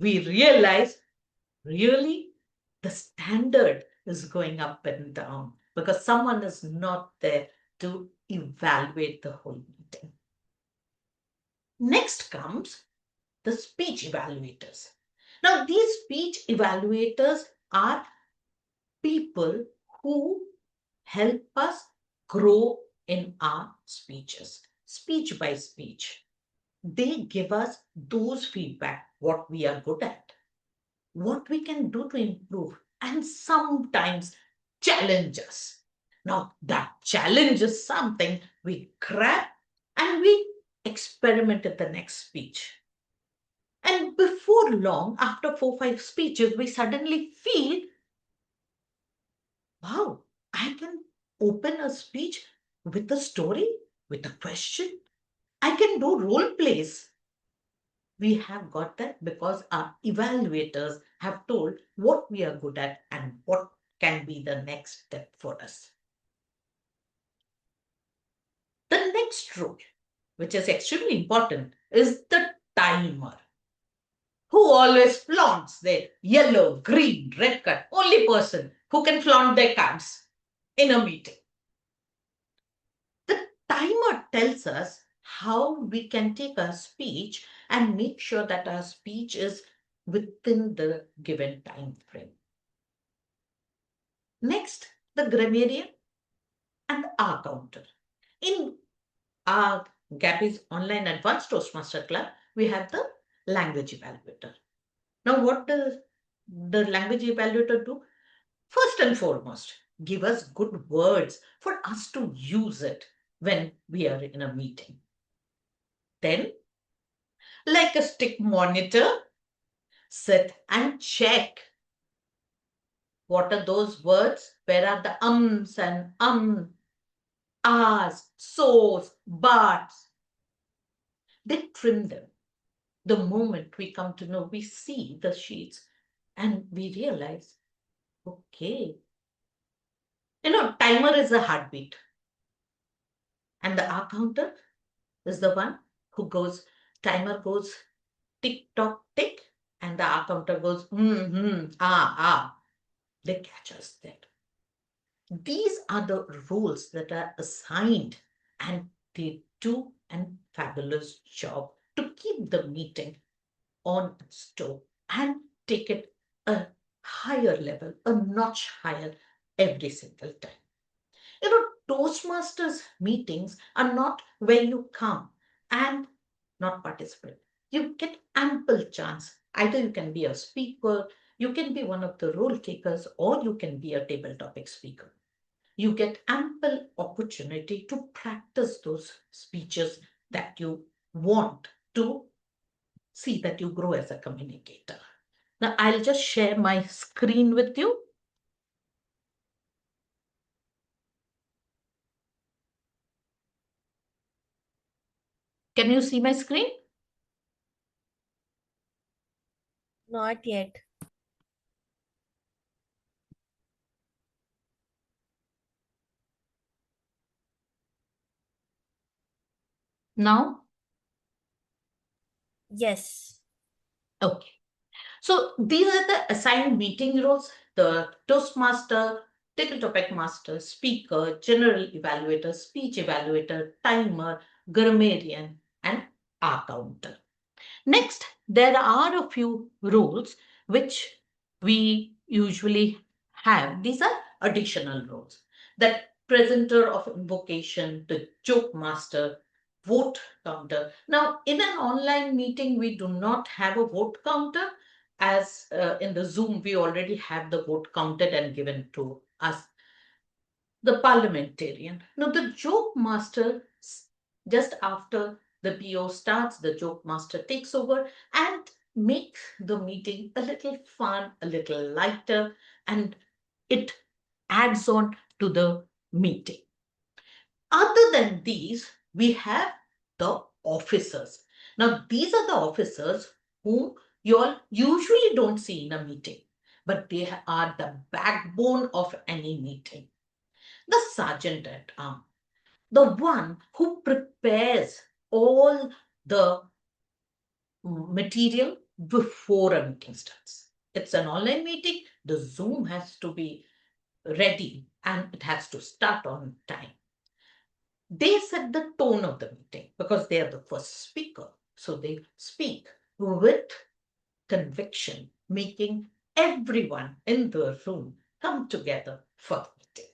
we realize really the standard is going up and down because someone is not there to evaluate the whole meeting. Next comes the speech evaluators. Now, these speech evaluators are people who help us grow in our speeches, speech by speech. They give us those feedback, what we are good at, what we can do to improve, and sometimes challenge us. Now, that challenge is something we grab and we experiment at the next speech. And before long, after 4 5 speeches, we suddenly feel, wow, I can open a speech with a story, with a question. I can do role plays. We have got that because our evaluators have told what we are good at and what can be the next step for us. The next rule, which is extremely important, is the timer. Who always flaunts their yellow, green, red card? Only person who can flaunt their cards in a meeting. The timer tells us how we can take our speech and make sure that our speech is within the given time frame. Next, the grammarian and the R counter. In our Gabbys Online Advanced Toastmaster Club, we have the language evaluator. Now, what does the language evaluator do? First and foremost, give us good words for us to use it when we are in a meeting. Then, like a stick monitor, sit and check. What are those words? Where are the ums and ahs, so's, buts? They trim them. The moment we come to know, we see the sheets and we realize, okay. Timer is a heartbeat. And the R counter is the one who goes, timer goes tick tock tick, and the R counter goes ah. They catch us there. These are the roles that are assigned, and they do a fabulous job to keep the meeting on stove and take it a higher level, a notch higher every single time. Toastmasters meetings are not where you come and not participate. You get ample chance. Either you can be a speaker, you can be one of the role takers, or you can be a table topic speaker. You get ample opportunity to practice those speeches that you want to see that you grow as a communicator. Now, I'll just share my screen with you. Can you see my screen? Not yet. Now? Yes. Okay. So these are the assigned meeting roles: the Toastmaster, Tickle Topic Master, Speaker, General Evaluator, Speech Evaluator, Timer, Grammarian, and R Counter. Next, there are a few roles which we usually have. These are additional roles. That presenter of invocation, the joke master, vote counter. Now, in an online meeting, we do not have a vote counter. As in the Zoom, we already have the vote counted and given to us. The parliamentarian. Now, the joke master, just after the PO starts, the joke master takes over and makes the meeting a little fun, a little lighter, and it adds on to the meeting. Other than these, we have the officers. Now, these are the officers whom you all usually don't see in a meeting, but they are the backbone of any meeting. The sergeant at arms, the one who prepares all the material before a meeting starts. It's an online meeting, the Zoom has to be ready and it has to start on time. They set the tone of the meeting because they are the first speaker. So they speak with conviction, making everyone in the room come together for the meeting.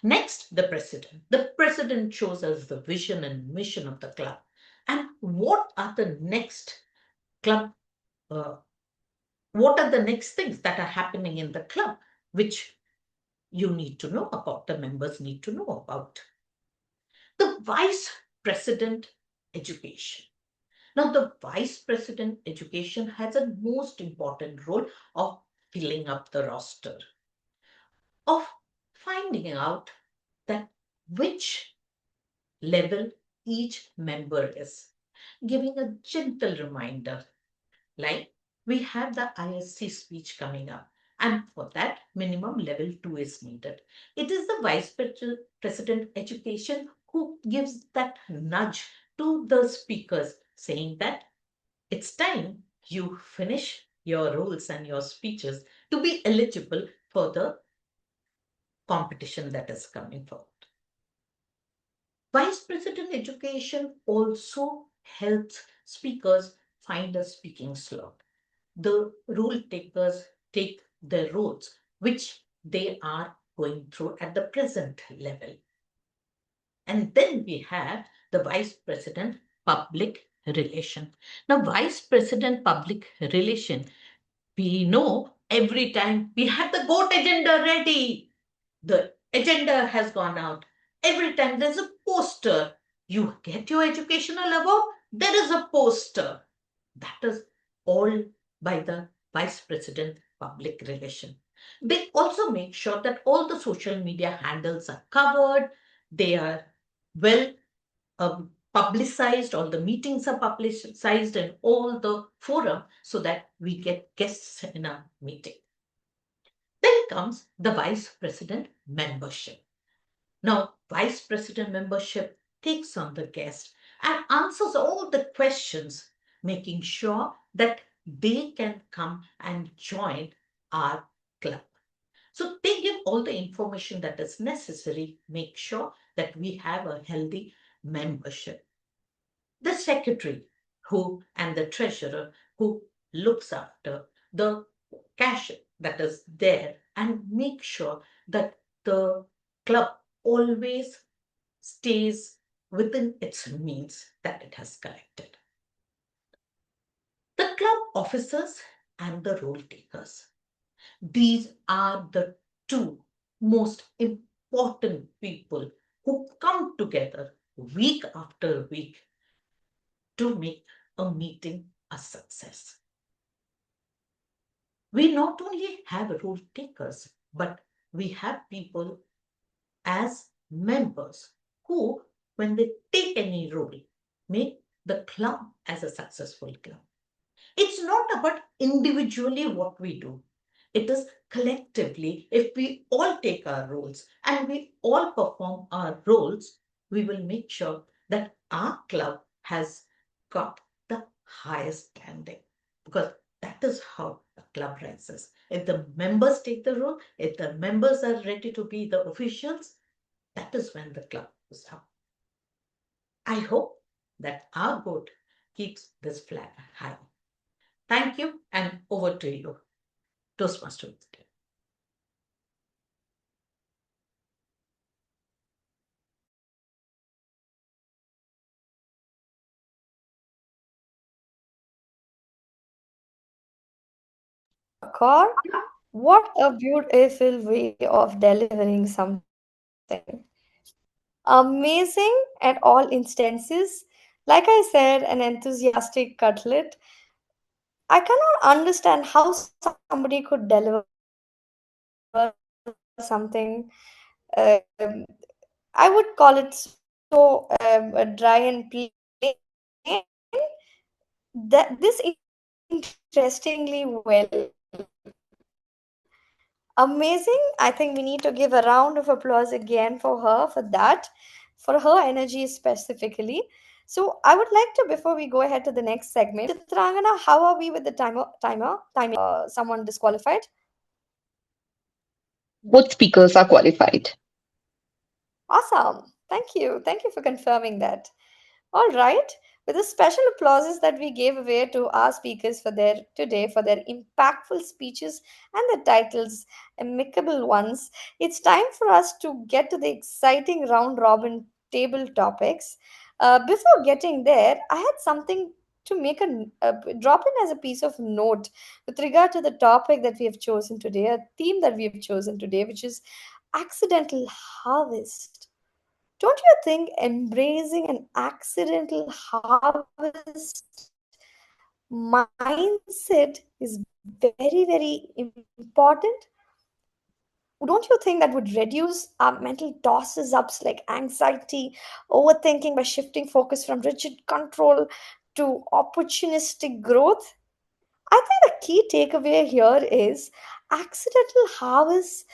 Next, the president. The president shows us the vision and mission of the club. And what are the next club? What are the next things that are happening in the club, which you need to know about, the members need to know about? The vice president education. Now, the vice president education has a most important role of filling up the roster, of finding out that which level each member is, giving a gentle reminder, like we have the ISC speech coming up, and for that, minimum level 2 is needed. It is the vice president education who gives that nudge to the speakers, saying that it's time you finish your rules and your speeches to be eligible for the competition that is coming forward. Vice President Education also helps speakers find a speaking slot. The rule takers take the roles which they are going through at the present level. And then we have the Vice President Public Relation. Now, Vice President Public Relation, we know every time we have the GOAT agenda ready, the agenda has gone out. Every time there's a poster, you get your educational award, there is a poster. That is all by the Vice President Public Relation. They also make sure that all the social media handles are covered, they are well publicized, all the meetings are publicized in all the forum so that we get guests in a meeting. Then comes the Vice President membership. Now, Vice President membership takes on the guest and answers all the questions, making sure that they can come and join our club. So they give all the information that is necessary, make sure that we have a healthy membership. The secretary who and the treasurer who looks after the cash that is there and make sure that the club always stays within its means that it has collected. The club officers and the role takers. These are the two most important people who come together week after week to make a meeting a success. We not only have rule takers, but we have people as members who, when they take any role, make the club as a successful club. It's not about individually what we do. It is collectively, if we all take our roles and we all perform our roles, we will make sure that our club has got the highest standing, because that is how a club rises. If the members take the role, if the members are ready to be the officials, that is when the club goes up. I hope that our vote keeps this flag high. Thank you, and over to you, Toastmasters. car. What a beautiful way of delivering something. Amazing at all instances. Like I said, an enthusiastic cutlet. I cannot understand how somebody could deliver something. Um, I would call it so dry and plain. This interestingly well. Amazing. I think we need to give a round of applause again for her for that, for her energy specifically. So I would like to, before we go ahead to the next segment, Chitrangana, how are we with the timing? Someone disqualified? Both speakers are qualified. Awesome. Thank you. Thank you for confirming that. All right. With the special applauses that we gave away to our speakers for their today for their impactful speeches and the titles, amicable ones, it's time for us to get to the exciting round robin table topics. Before getting there, I had something to make a drop in as a piece of note with regard to the topic that we have chosen today, a theme that we have chosen today, which is accidental harvest. Don't you think embracing an accidental harvest mindset is very, very important? Don't you think that would reduce our mental tosses ups like anxiety, overthinking by shifting focus from rigid control to opportunistic growth? I think the key takeaway here is accidental harvest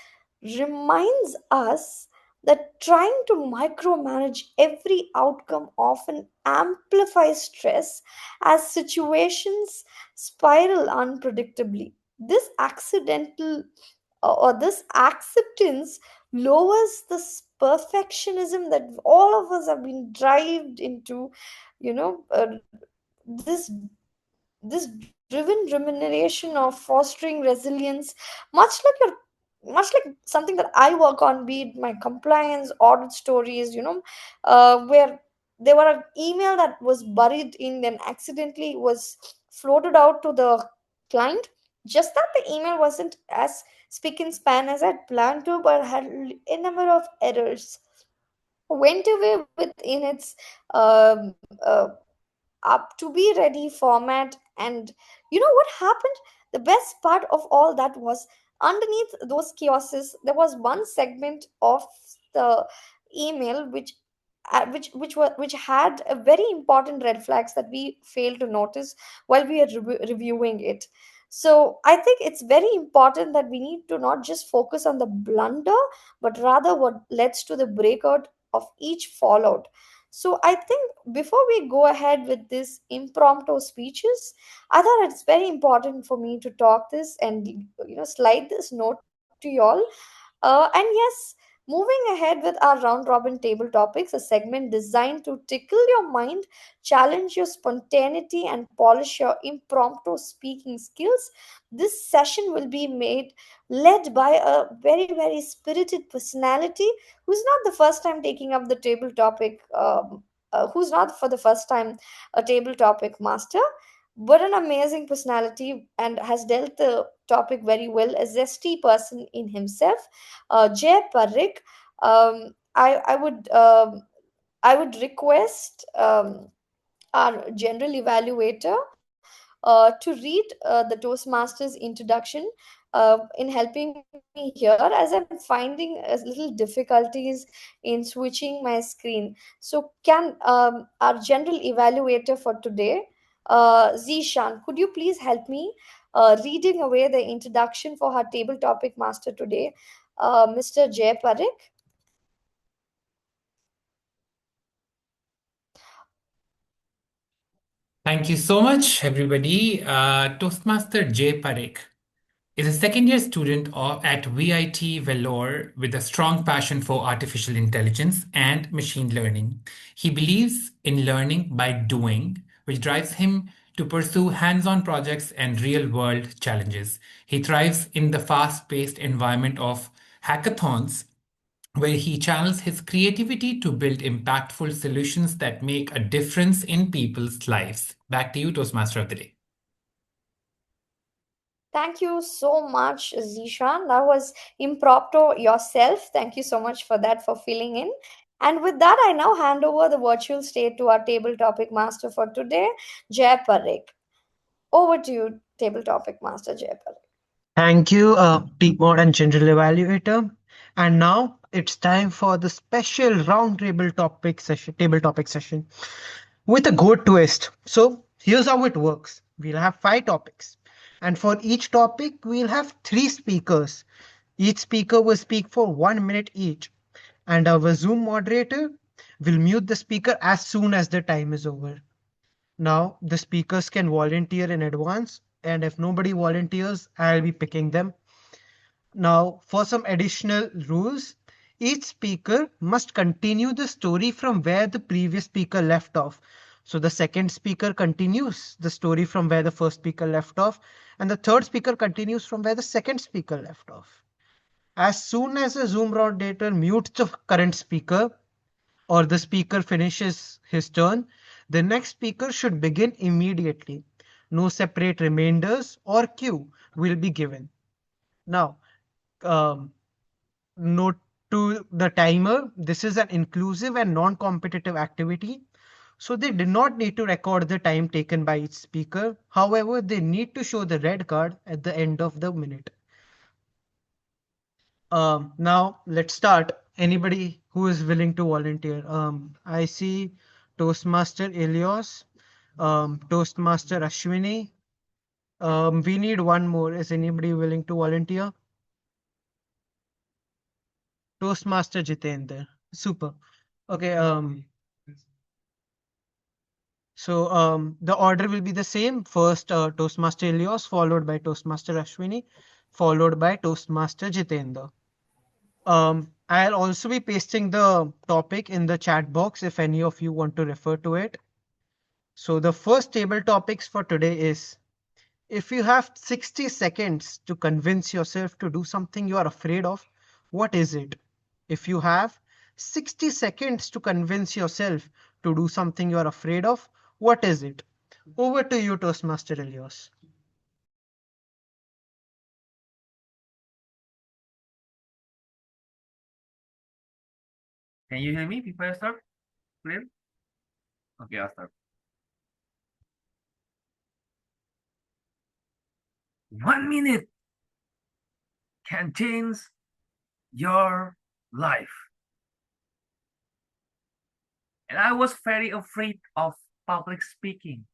reminds us that trying to micromanage every outcome often amplifies stress as situations spiral unpredictably. This accidental or this acceptance lowers this perfectionism that all of us have been drived into, you know, this driven remuneration of fostering resilience, much like something that I work on, be it my compliance audit stories, where there were an email that was buried in and accidentally was floated out to the client. Just that the email wasn't as spick and span as I'd planned to, but had a number of errors. Went away within its um, uh, up to be ready format. And you know what happened? The best part of all that was, underneath those kiosks there was one segment of the email which had a very important red flags that we failed to notice while we are reviewing it. So I think it's very important that we need to not just focus on the blunder, but rather what leads to the breakout of each fallout. So I think before we go ahead with this impromptu speeches, I thought it's very important for me to talk this and slide this note to y'all. And yes, moving ahead with our round robin table topics, a segment designed to tickle your mind, challenge your spontaneity, and polish your impromptu speaking skills. This session will be led by a very, very spirited personality who's not the first time taking up the table topic, who's not for the first time a table topic master, but an amazing personality and has dealt the topic very well, a zesty person in himself. Jay Parikh. I would request our general evaluator to read the Toastmasters introduction in helping me here, as I'm finding little difficulties in switching my screen. So, can our general evaluator for today, Zishan, could you please help me reading away the introduction for our table topic master today, Mr. Jay Parikh? Thank you so much, everybody. Toastmaster Jay Parekh is a second year student at VIT Vellore with a strong passion for artificial intelligence and machine learning. He believes in learning by doing, which drives him to pursue hands on projects and real world challenges. He thrives in the fast paced environment of hackathons, where he channels his creativity to build impactful solutions that make a difference in people's lives. Back to you, Toastmaster of the Day. Thank you so much, Zishan. That was impromptu yourself. Thank you so much for that, for filling in. And with that, I now hand over the virtual stage to our table topic master for today, Jay Parekh. Over to you, table topic master Jay Parekh. Thank you, Peak Mode and General Evaluator. And now it's time for the special table topic session with a good twist. So here's how it works. We'll have 5 topics. And for each topic, we'll have 3 speakers. Each speaker will speak for 1 minute each. And our Zoom moderator will mute the speaker as soon as the time is over. Now, the speakers can volunteer in advance, and if nobody volunteers, I'll be picking them. Now, for some additional rules, each speaker must continue the story from where the previous speaker left off. So the second speaker continues the story from where the first speaker left off, and the third speaker continues from where the second speaker left off. As soon as the Zoom moderator mutes the current speaker, or the speaker finishes his turn, the next speaker should begin immediately. No separate remainders or cue will be given. Now, note to the timer, this is an inclusive and non-competitive activity. So they do not need to record the time taken by each speaker. However, they need to show the red card at the end of the minute. Now let's start. Anybody who is willing to volunteer? I see Toastmaster Elios, Toastmaster Ashwini. We need one more. Is anybody willing to volunteer? Toastmaster Jitendra. Super. Okay. So the order will be the same. First, Toastmaster Elios, followed by Toastmaster Ashwini, followed by Toastmaster Jitendra. I'll also be pasting the topic in the chat box if any of you want to refer to it. So the first table topics for today is, if you have 60 seconds to convince yourself to do something you are afraid of, what is it? If you have 60 seconds to convince yourself to do something you are afraid of, what is it? Over to you, Toastmaster Elios. Can you hear me before I start? Clear? Okay, I'll start. 1 minute can change your life. And I was very afraid of public speaking.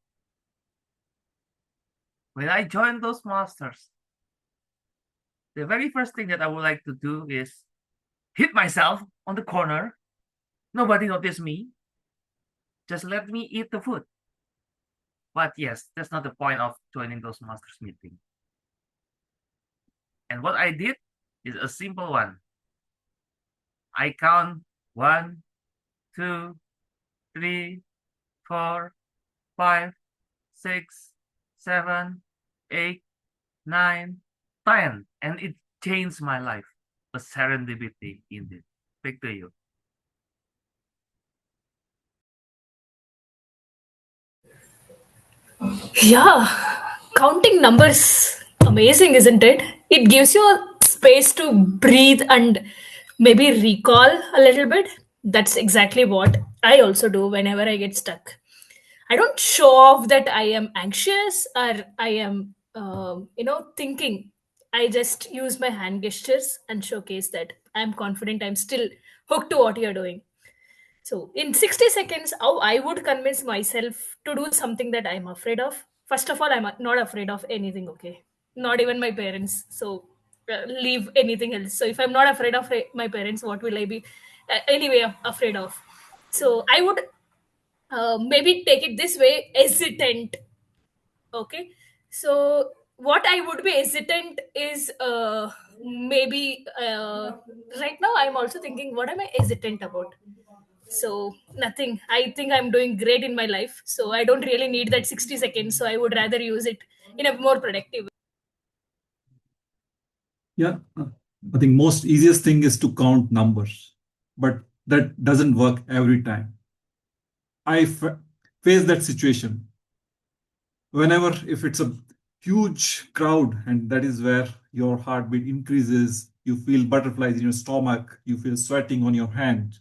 When I joined those masters, the very first thing that I would like to do is hit myself on the corner. Nobody noticed me. Just let me eat the food. But yes, that's not the point of joining those masters meeting. And what I did is a simple one. I count 1, 2, 3, 4, 5, 6, 7, 8, 9, 10. And it changed my life. A serendipity indeed. Back to you. Yeah, counting numbers, amazing, isn't it? It gives you a space to breathe and maybe recall a little bit. That's exactly what I also do whenever I get stuck. I don't show off that I am anxious or I am, thinking. I just use my hand gestures and showcase that I'm confident, I'm still hooked to what you're doing. So, in 60 seconds, how I would convince myself to do something that I'm afraid of. First of all, I'm not afraid of anything, okay? Not even my parents. So, leave anything else. So, if I'm not afraid of my parents, what will I be anyway afraid of? So, I would maybe take it this way, hesitant. Okay. So, what I would be hesitant is maybe right now I'm also thinking, what am I hesitant about? So nothing. I think I'm doing great in my life. So I don't really need that 60 seconds. So I would rather use it in a more productive way. Yeah, I think most easiest thing is to count numbers, but that doesn't work every time. I face that situation whenever, if it's a huge crowd, and that is where your heartbeat increases. You feel butterflies in your stomach, you feel sweating on your hand.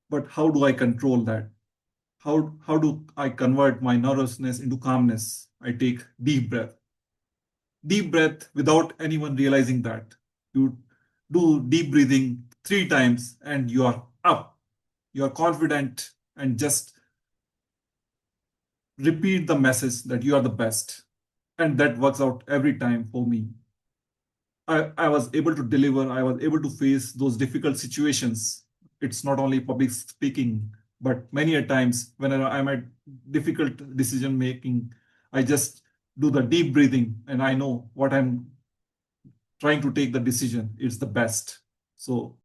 But how do I control that? How do I convert my nervousness into calmness? I take deep breath without anyone realizing that. You do deep breathing 3 times and you are up. You are confident and just repeat the message that you are the best. And that works out every time for me. I was able to deliver, I was able to face those difficult situations. It's not only public speaking, but many a times when I'm at difficult decision making, I just do the deep breathing and I know what I'm trying to take the decision. It's the best. So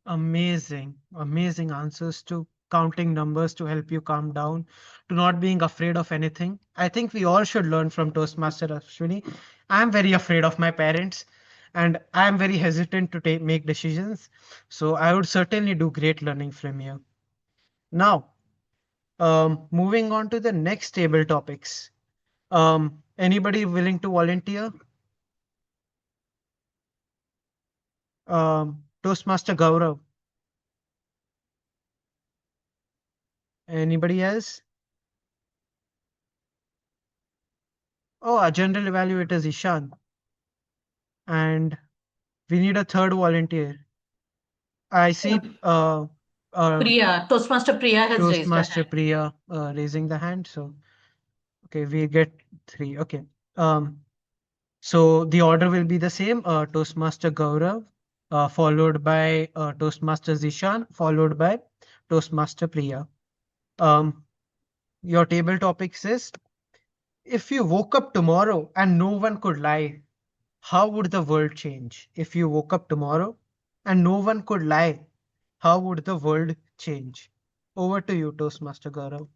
Amazing, amazing answers to counting numbers to help you calm down, to not being afraid of anything. I think we all should learn from Toastmaster Ashwini. I'm very afraid of my parents and I'm very hesitant to make decisions. So I would certainly do great learning from you. Now, moving on to the next table topics. Anybody willing to volunteer? Toastmaster Gaurav. Anybody else? Oh, our general evaluator is Ishan. And we need a third volunteer. I see Toastmaster Priya has raised her Toastmaster hand. Priya raising the hand. So, okay, we get 3. Okay. Um, so the order will be the same. Toastmaster Gaurav, followed by Toastmaster Zishan, followed by Toastmaster Priya. Your table topic says, if you woke up tomorrow and no one could lie, how would the world change? If you woke up tomorrow and no one could lie, how would the world change? Over to you, Toastmaster Gaurav.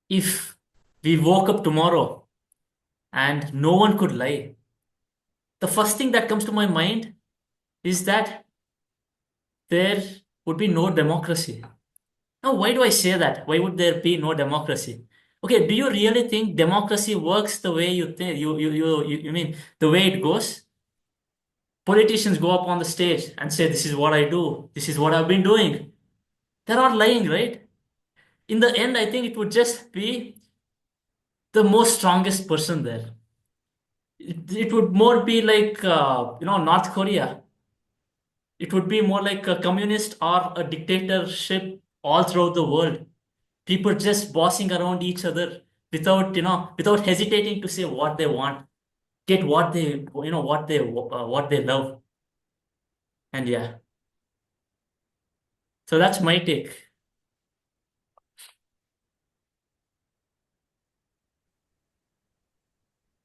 If we woke up tomorrow and no one could lie, the first thing that comes to my mind is that there would be no democracy. Now, why do I say that? Why would there be no democracy? Okay, do you really think democracy works the way you think? You mean the way it goes? Politicians go up on the stage and say, "This is what I do. This is what I've been doing." They're not lying, right? In the end, I think it would just be the most strongest person there. It would more be like North Korea. It would be more like a communist or a dictatorship all throughout the world. People just bossing around each other without hesitating to say what they want, get what they love. And yeah, so that's my take.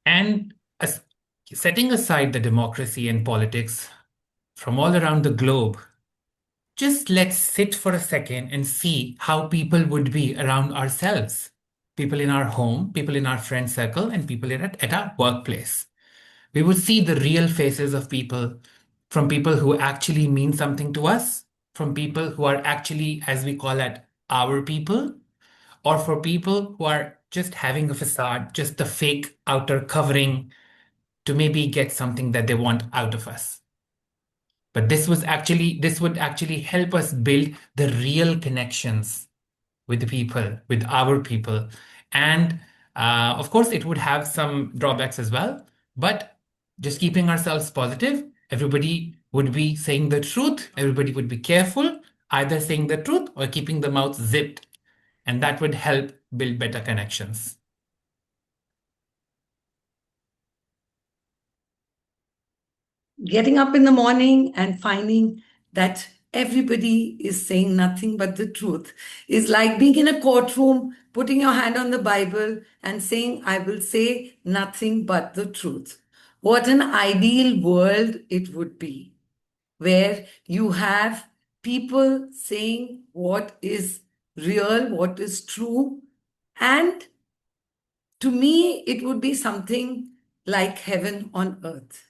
And as, setting aside the democracy and politics from all around the globe, just let's sit for a second and see how people would be around ourselves. People in our home, people in our friend circle, and people at our workplace. We would see the real faces of people, from people who actually mean something to us, from people who are actually, as we call it, our people, or for people who are just having a facade, just the fake outer covering to maybe get something that they want out of us. But this would actually help us build the real connections with the people, with our people. And of course, it would have some drawbacks as well. But just keeping ourselves positive, everybody would be saying the truth. Everybody would be careful, either saying the truth or keeping the mouth zipped. And that would help build better connections. Getting up in the morning and finding that everybody is saying nothing but the truth is like being in a courtroom, putting your hand on the Bible and saying, I will say nothing but the truth. What an ideal world it would be, where you have people saying what is real, what is true. And to me, it would be something like heaven on earth.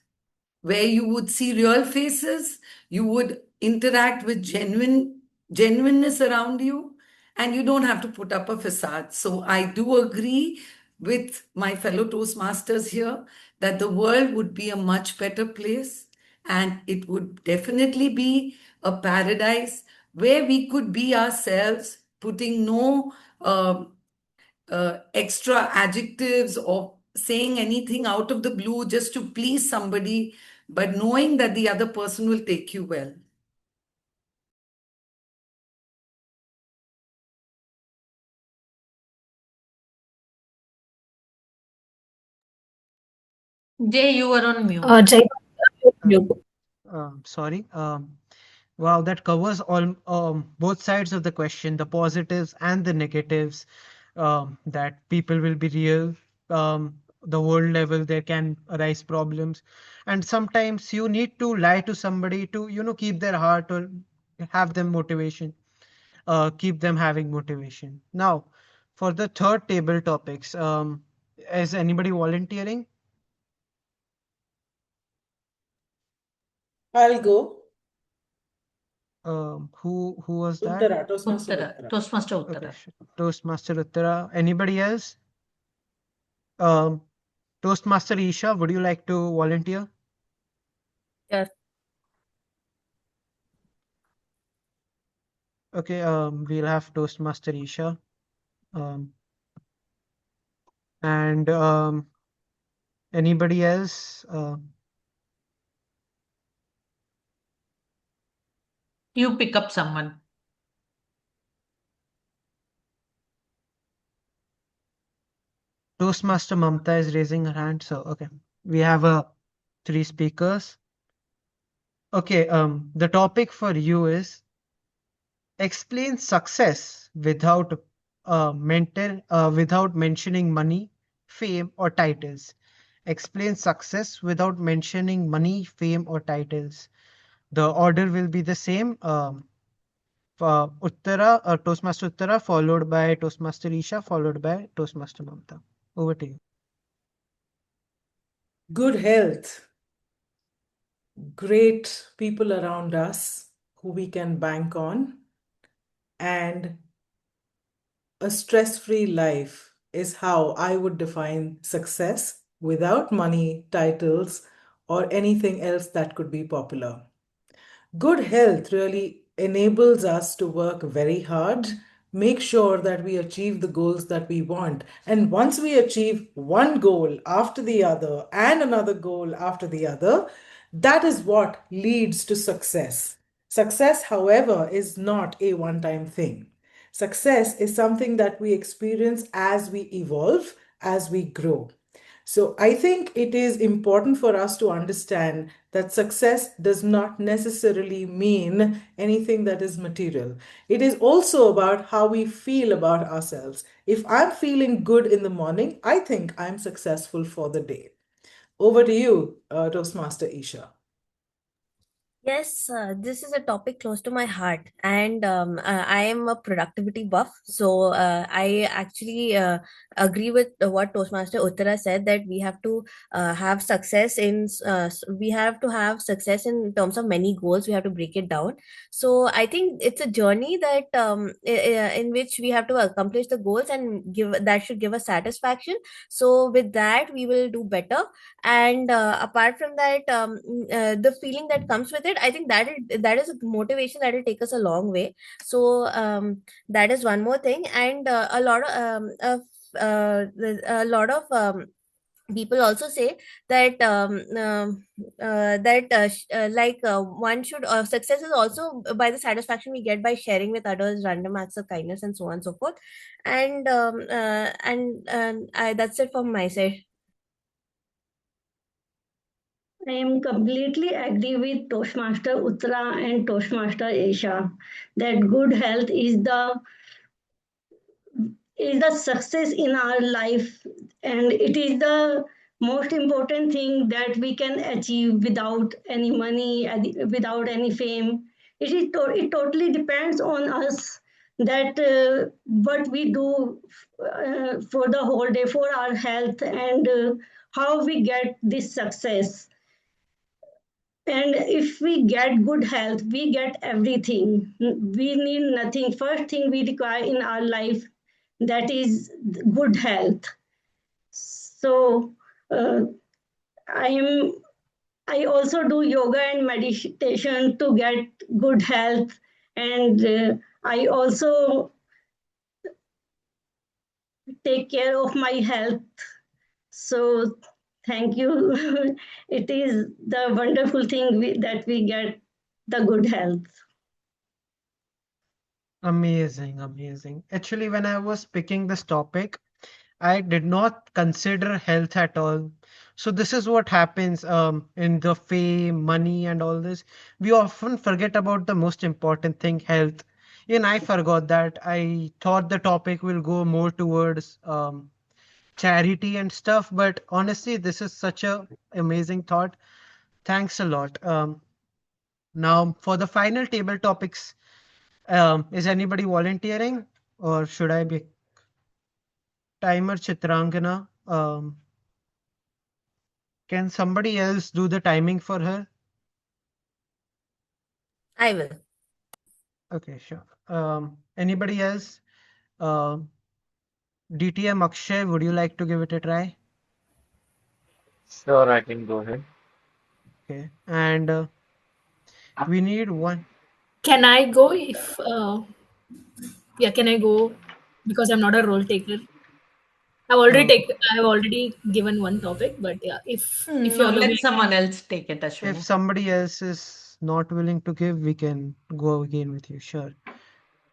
where you would see real faces, you would interact with genuineness around you, and you don't have to put up a facade. So I do agree with my fellow Toastmasters here that the world would be a much better place, and it would definitely be a paradise where we could be ourselves, putting no extra adjectives or saying anything out of the blue just to please somebody, but knowing that the other person will take you well. Jay, you were on mute. Jay, Um, Sorry. Wow, that covers all both sides of the question, the positives and the negatives. That people will be real. The world level, there can arise problems, and sometimes you need to lie to somebody to, keep their heart or have them motivation. Keep them having motivation. Now, for the third table topics, is anybody volunteering? I'll go. Who was that? Uttara, Toastmaster Uttara. Toastmaster Okay, Uttara. Toastmaster Uttara. Anybody else? Um, Toastmaster Isha, would you like to volunteer? Yes. Okay, we'll have Toastmaster Isha. Um, and anybody else? You pick up someone. Toastmaster Mamta is raising her hand, so okay. We have three speakers. Okay, the topic for you is explain success without without mentioning money, fame, or titles. Explain success without mentioning money, fame, or titles. The order will be the same. Uttara, Toastmaster Uttara, followed by Toastmaster Isha, followed by Toastmaster Mamta. Over to you. Good health, great people around us who we can bank on, and a stress-free life is how I would define success without money, titles, or anything else that could be popular. Good health really enables us to work very hard, make sure that we achieve the goals that we want. And once we achieve one goal after the other and another goal after the other, that is what leads to success. Success, however, is not a one time thing. Success is something that we experience as we evolve, as we grow. So I think it is important for us to understand that success does not necessarily mean anything that is material. It is also about how we feel about ourselves. If I'm feeling good in the morning, I think I'm successful for the day. Over to you, Toastmaster Isha. Yes, this is a topic close to my heart, and I am a productivity buff. So I actually agree with what Toastmaster Uttara said, that we have to have success we have to have success in terms of many goals. We have to break it down. So I think it's a journey that in which we have to accomplish the goals and give that should give us satisfaction. So with that, we will do better. And apart from that, the feeling that comes with it, I think that is a motivation that will take us a long way. So that is one more thing. And a lot of people also say that one should success is also by the satisfaction we get by sharing with others, random acts of kindness, and so on and so forth. And that's it from my side. I am completely agree with Toastmaster Uttara and Toastmaster Isha that good health is the success in our life, and it is the most important thing that we can achieve without any money, without any fame. It totally depends on us that what we do for the whole day for our health, and how we get this success. And if we get good health, we get everything. We need nothing. First thing we require in our life, that is good health. So uh, I am. I also do yoga and meditation to get good health, and I also take care of my health. So thank you. It is the wonderful thing that we get the good health. Amazing, amazing. Actually, when I was picking this topic, I did not consider health at all. So this is what happens in the fame, money, and all this. We often forget about the most important thing, health. And I forgot that. I thought the topic will go more towards charity and stuff, but honestly, this is such a amazing thought. Thanks a lot. Now for the final table topics, is anybody volunteering, or should I be timer Chitrangana? Can somebody else do the timing for her? I will. Okay, sure. Anybody else? DTM Akshay, would you like to give it a try? Sure, I can go ahead. Okay, and we need one. Can I go if yeah, can I go because I'm not a role taker? Uh, I have already given one topic, but yeah, if you No, allow let me, someone else take it, if Ashwini. somebody else is not willing to give, we can go again with you. Sure.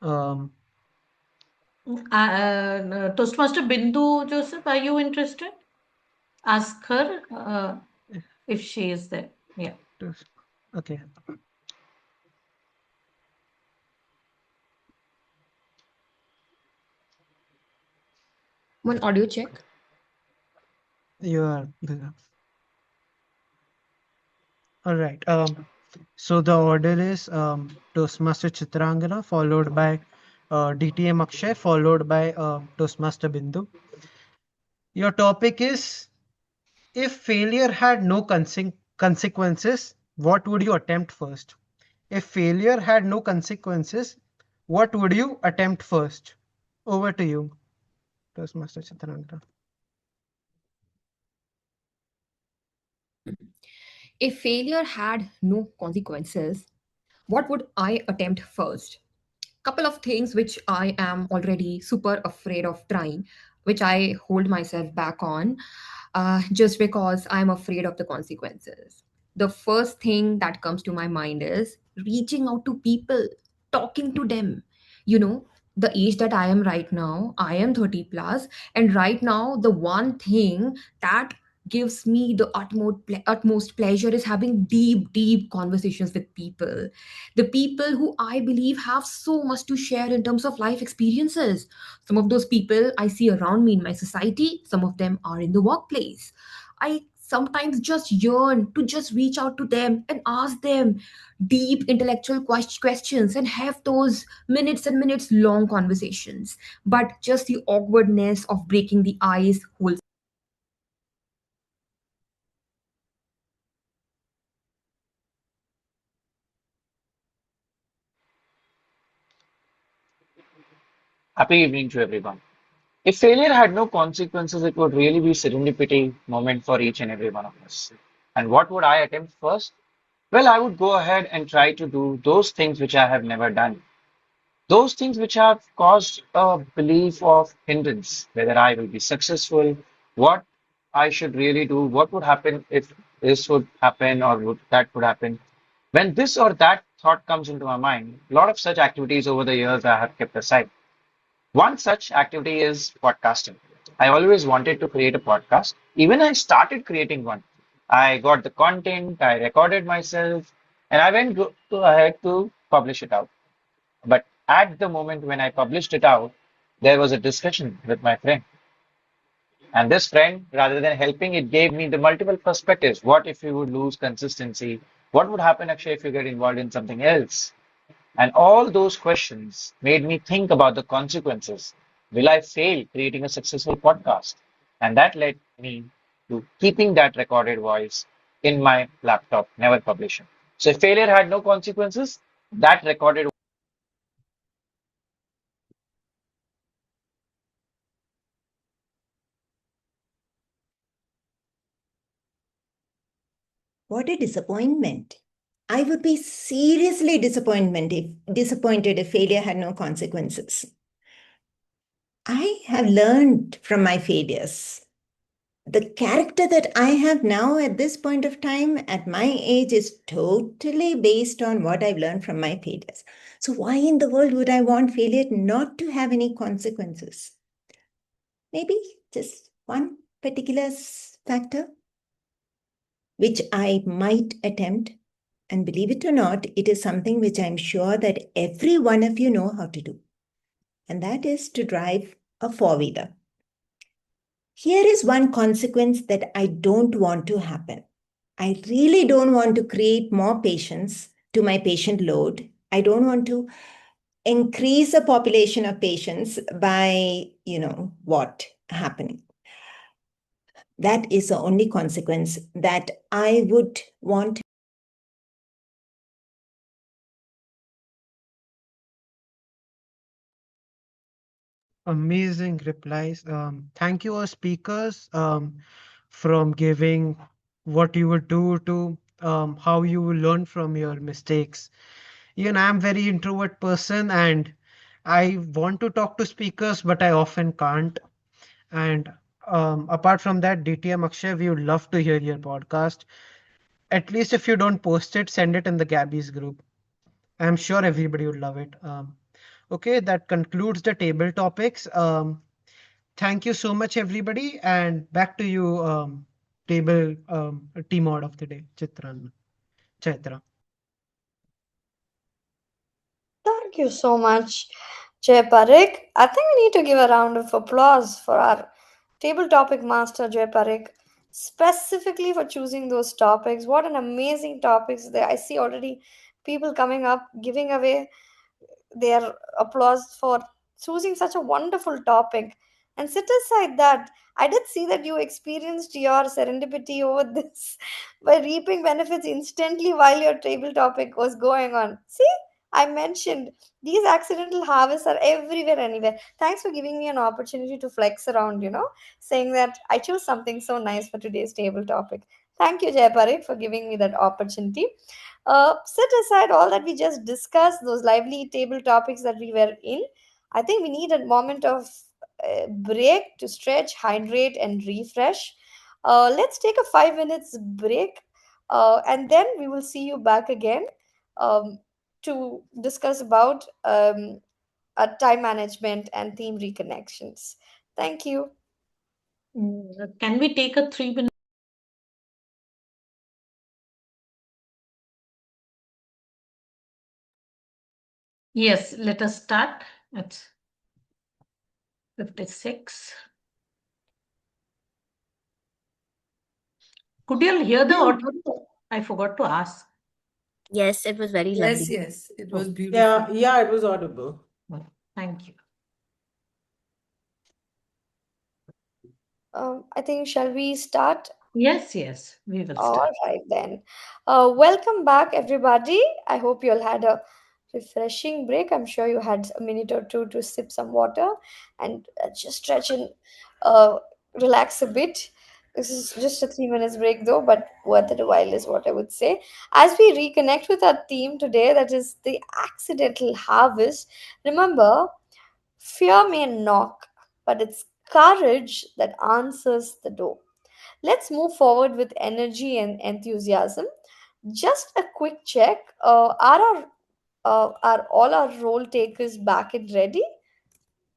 Um, Toastmaster Bindu Joseph, are you interested? Ask her if she is there. Yeah. okay. One audio check. You are good. All right. So the order is Toastmaster Chitrangana, followed by DTM Akshay, followed by Toastmaster Bindu. Your topic is, if failure had no consequences, what would you attempt first? If failure had no consequences, what would you attempt first? Over to you, Toastmaster Chitrangana. If failure had no consequences, what would I attempt first? Couple of things which I am already super afraid of trying, which I hold myself back on just because I'm afraid of the consequences. The first thing that comes to my mind is reaching out to people, talking to them. You know, the age that I am right now, I am 30 plus, and right now, the one thing that gives me the utmost pleasure is having deep conversations with people, the people who I believe have so much to share in terms of life experiences. Some of those people I see around me in my society, some of them are in the workplace. I sometimes just yearn to just reach out to them and ask them deep intellectual questions and have those minutes and minutes long conversations. But just the awkwardness of breaking the ice holds. Happy evening to everyone. If failure had no consequences, it would really be serendipity moment for each and every one of us. And what would I attempt first? Well, I would go ahead and try to do those things which I have never done. Those things which have caused a belief of hindrance, whether I will be successful, what I should really do, what would happen if this would happen or that would happen. When this or that thought comes into my mind, a lot of such activities over the years I have kept aside. One such activity is podcasting. I always wanted to create a podcast. Even I started creating one. I got the content, I recorded myself, and I went ahead to publish it out. But at the moment when I published it out, there was a discussion with my friend. And this friend, rather than helping, it gave me the multiple perspectives. What if you would lose consistency? What would happen actually if you get involved in something else? And all those questions made me think about the consequences. Will I fail creating a successful podcast? And that led me to keeping that recorded voice, in my laptop, never publish it. So if failure had no consequences, that recorded. What a disappointment. I would be seriously disappointed if failure had no consequences. I have learned from my failures. The character that I have now at this point of time, at my age, is totally based on what I've learned from my failures. So, why in the world would I want failure not to have any consequences? Maybe just one particular factor, which I might attempt. And believe it or not, it is something which I'm sure that every one of you know how to do. And that is to drive a four-wheeler. Here is one consequence that I don't want to happen. I really don't want to create more patients to my patient load. I don't want to increase the population of patients by, what happening. That is the only consequence that I would want. Amazing replies. Thank you, our speakers, from giving what you would do to how you will learn from your mistakes. Even I'm very introvert person, and I want to talk to speakers, but I often can't. And apart from that, DTM Akshay, we would love to hear your podcast. At least if you don't post it, send it in the Gabbys group. I'm sure everybody would love it. Okay, that concludes the table topics. Thank you so much, everybody, and back to you, table team out of the day, Chaitra. Thank you so much, Jay Parik. I think we need to give a round of applause for our table topic master, Jay Parik, specifically for choosing those topics. What an amazing topics there. I see already people coming up, giving away their applause for choosing such a wonderful topic. And set aside that, I did see that you experienced your serendipity over this by reaping benefits instantly while your table topic was going on. See, I mentioned these accidental harvests are everywhere, anywhere. Thanks for giving me an opportunity to flex around, saying that I chose something so nice for today's table topic. Thank you, Jay Parik, for giving me that opportunity. Set aside all that we just discussed, those lively table topics that we were in. I think we need a moment of break to stretch, hydrate, and refresh. Let's take a 5 minutes break, and then we will see you back again um, to discuss about time management and theme reconnections. Thank you. Can we take a 3 minute? Yes, let us start. It's 56. Could you all hear the audio? I forgot to ask. Yes, it was very lovely. Yes, it was beautiful. Yeah, it was audible. Well, thank you. I think, shall we start? Yes, we will All start. right then. Welcome back, everybody. I hope you all had a refreshing break. I'm sure you had a minute or two to sip some water and just stretch and uh, relax a bit. This is just a 3 minutes break, though, but worth it a while is what I would say. As we reconnect with our theme today, that is the accidental harvest. Remember, fear may knock, but it's courage that answers the door. Let's move forward with energy and enthusiasm. Just a quick check. Are all our role takers back and ready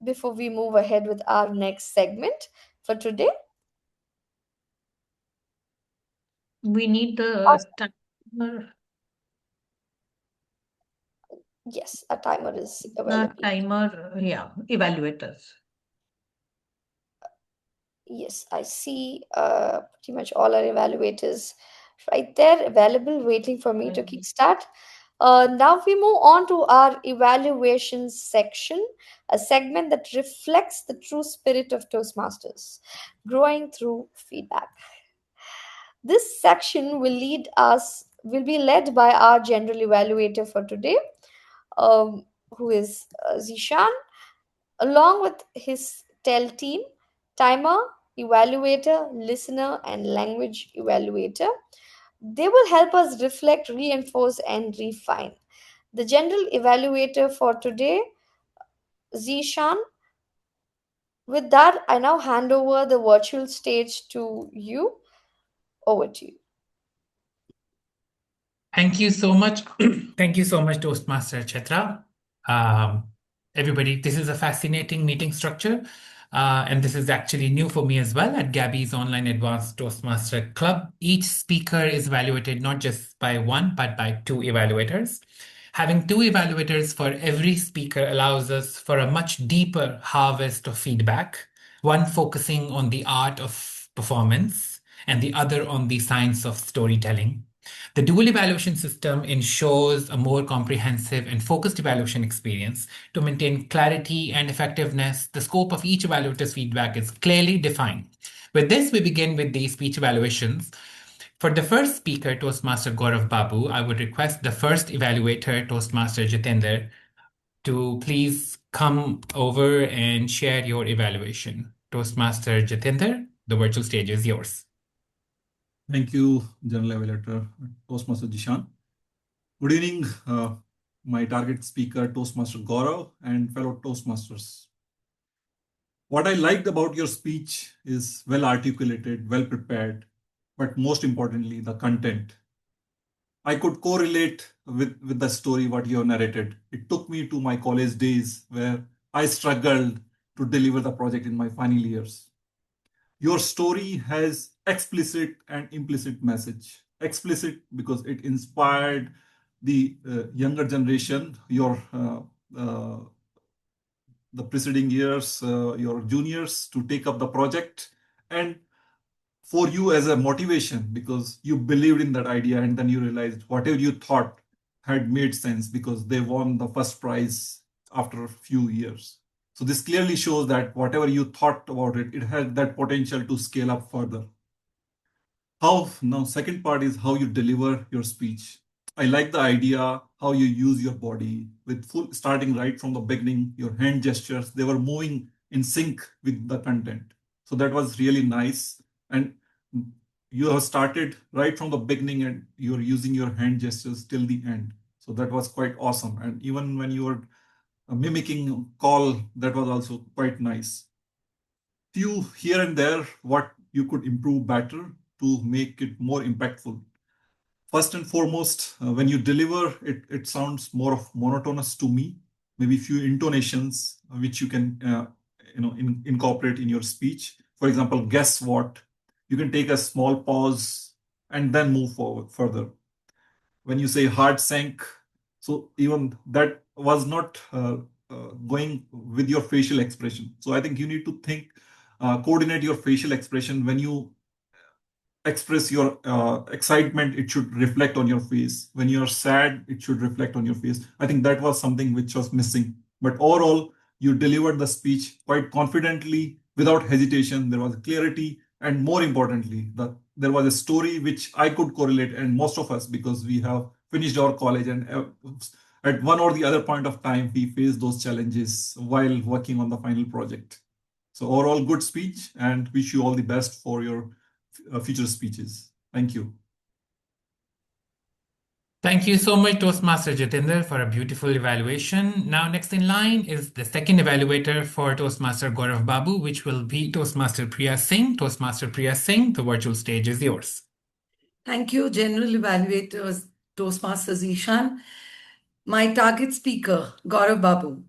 before we move ahead with our next segment for today? We need the timer. Yes, a timer is The available. timer, evaluators. Yes, I see pretty much all our evaluators right there available, waiting for me to kickstart. Now we move on to our evaluations section, a segment that reflects the true spirit of Toastmasters, growing through feedback. This section will be led by our general evaluator for today, who is Zishan, along with his TEL team, timer, evaluator, listener, and language evaluator. They will help us reflect, reinforce, and refine. The general evaluator for today, Zishan. With that, I now hand over the virtual stage to you. Over to you. Thank you so much. Thank you so much, Toastmaster Chetra. Um, Everybody, this is a fascinating meeting structure. And this is actually new for me as well at Gabbys Online Advanced Toastmaster Club. Each speaker is evaluated not just by one, but by two evaluators. Having two evaluators for every speaker allows us for a much deeper harvest of feedback, one focusing on the art of performance and the other on the science of storytelling. The dual evaluation system ensures a more comprehensive and focused evaluation experience. To maintain clarity and effectiveness, the scope of each evaluator's feedback is clearly defined. With this, we begin with the speech evaluations. For the first speaker, Toastmaster Gaurav Babu, I would request the first evaluator, Toastmaster Jitender, to please come over and share your evaluation. Toastmaster Jitender, the virtual stage is yours. Thank you, General Evaluator, Toastmaster Jishan. Good evening, my target speaker, Toastmaster Gaurav, and fellow Toastmasters. What I liked about your speech is well articulated, well prepared, but most importantly, the content. I could correlate with the story what you have narrated. It took me to my college days where I struggled to deliver the project in my final years. Your story has explicit and implicit message. Explicit because it inspired the younger generation, the preceding years, your juniors to take up the project, and for you as a motivation because you believed in that idea and then you realized whatever you thought had made sense because they won the first prize after a few years. So this clearly shows that whatever you thought about it, it had that potential to scale up further. Now, second part is how you deliver your speech. I like the idea how you use your body with full starting right from the beginning, your hand gestures, they were moving in sync with the content. So that was really nice. And you have started right from the beginning and you're using your hand gestures till the end. So that was quite awesome. And even when you were mimicking call, that was also quite nice. Few here and there, what you could improve better to make it more impactful. First and foremost, when you deliver, it sounds more of monotonous to me. Maybe few intonations which you can incorporate in your speech. For example, guess what? You can take a small pause and then move forward further. When you say hard sank, so even that was not going with your facial expression. So I think you need to coordinate your facial expression. When you express your excitement, it should reflect on your face. When you're sad, it should reflect on your face. I think that was something which was missing. But overall, you delivered the speech quite confidently, without hesitation. There was clarity, and more importantly, there was a story which I could correlate, and most of us, because we have finished our college and at one or the other point of time, we faced those challenges while working on the final project. So overall, good speech, and wish you all the best for your future speeches. Thank you. Thank you so much, Toastmaster Jitender, for a beautiful evaluation. Now, next in line is the second evaluator for Toastmaster Gaurav Babu, which will be Toastmaster Priya Singh. Toastmaster Priya Singh, the virtual stage is yours. Thank you, General Evaluators, Toastmasters Ishan. My target speaker, Gaurav Babu.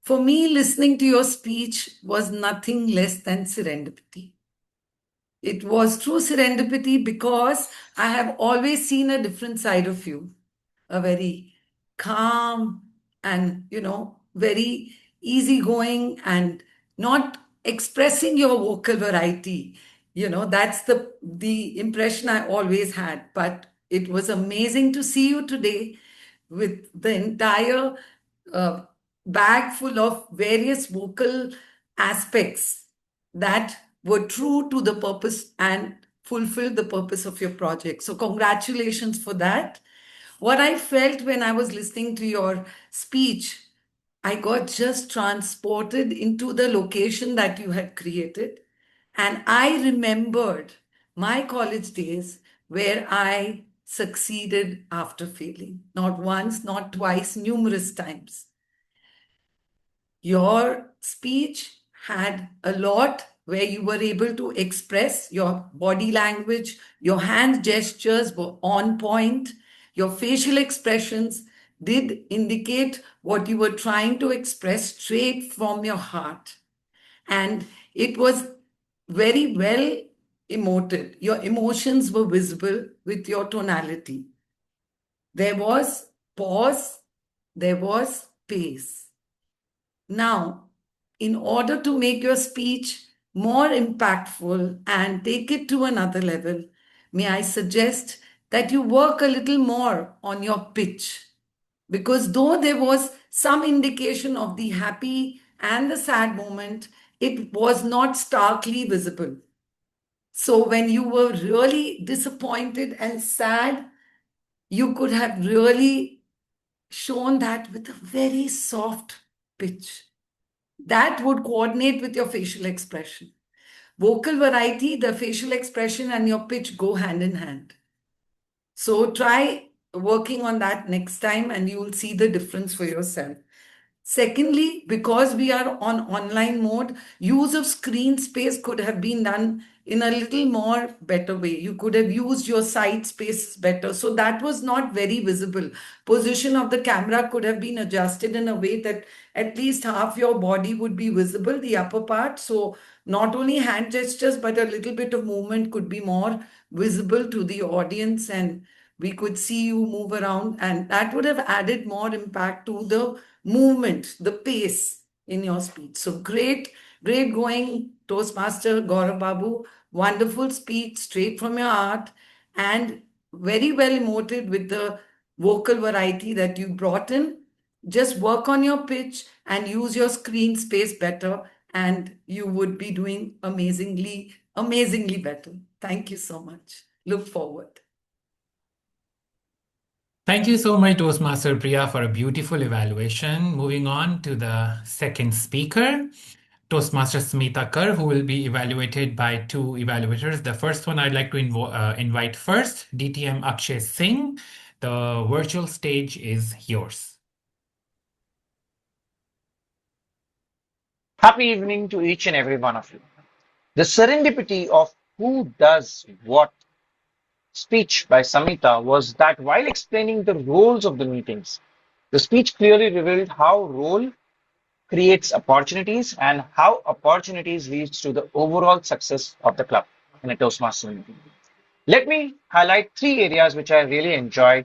For me, listening to your speech was nothing less than serendipity. It was true serendipity because I have always seen a different side of you, a very calm and, very easygoing and not expressing your vocal variety. That's the impression I always had. But it was amazing to see you today with the entire bag full of various vocal aspects that were true to the purpose and fulfill the purpose of your project. So, congratulations for that. What I felt when I was listening to your speech, I got just transported into the location that you had created. And I remembered my college days where I succeeded after failing. Not once, not twice, numerous times. Your speech had a lot where you were able to express your body language, your hand gestures were on point, your facial expressions did indicate what you were trying to express straight from your heart. And it was very well emoted. Your emotions were visible with your tonality. There was pause, there was pace. Now, in order to make your speech more impactful and take it to another level, may I suggest that you work a little more on your pitch. Because though there was some indication of the happy and the sad moment, it was not starkly visible. So when you were really disappointed and sad, you could have really shown that with a very soft pitch. That would coordinate with your facial expression. Vocal variety, the facial expression and your pitch go hand in hand. So try working on that next time and you will see the difference for yourself. Secondly, because we are on online mode, use of screen space could have been done in a little more better way. You could have used your side space better. So that was not very visible. Position of the camera could have been adjusted in a way that at least half your body would be visible, the upper part. So not only hand gestures, but a little bit of movement could be more visible to the audience and we could see you move around and that would have added more impact to the movement, the pace in your speech. So great going, Toastmaster Gaurav Babu. Wonderful speech, straight from your heart, and very well emoted with the vocal variety that you brought in. Just work on your pitch and use your screen space better, and you would be doing amazingly, amazingly better. Thank you so much. Look forward. Thank you so much, Toastmaster Priya, for a beautiful evaluation. Moving on to the second speaker, Toastmaster Smita Kar, who will be evaluated by two evaluators. The first one I'd like to invite first, DTM Akshay Singh. The virtual stage is yours. Happy evening to each and every one of you. The serendipity of who does what speech by Samita was that while explaining the roles of the meetings, the speech clearly revealed how role creates opportunities and how opportunities leads to the overall success of the club in a Toastmaster meeting. Let me highlight three areas which I really enjoyed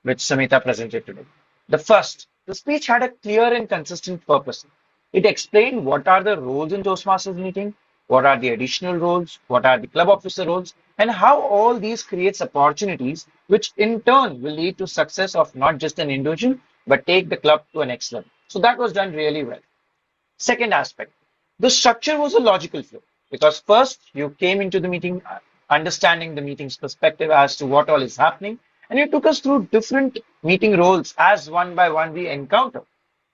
which Samita presented today. The first, the speech had a clear and consistent purpose. It explained what are the roles in Toastmasters meeting, what are the additional roles, what are the club officer roles, and how all these creates opportunities which in turn will lead to success of not just an individual but take the club to a next level. So that was done really well. Second aspect, the structure was a logical flow because first you came into the meeting understanding the meeting's perspective as to what all is happening, and you took us through different meeting roles as one by one we encounter.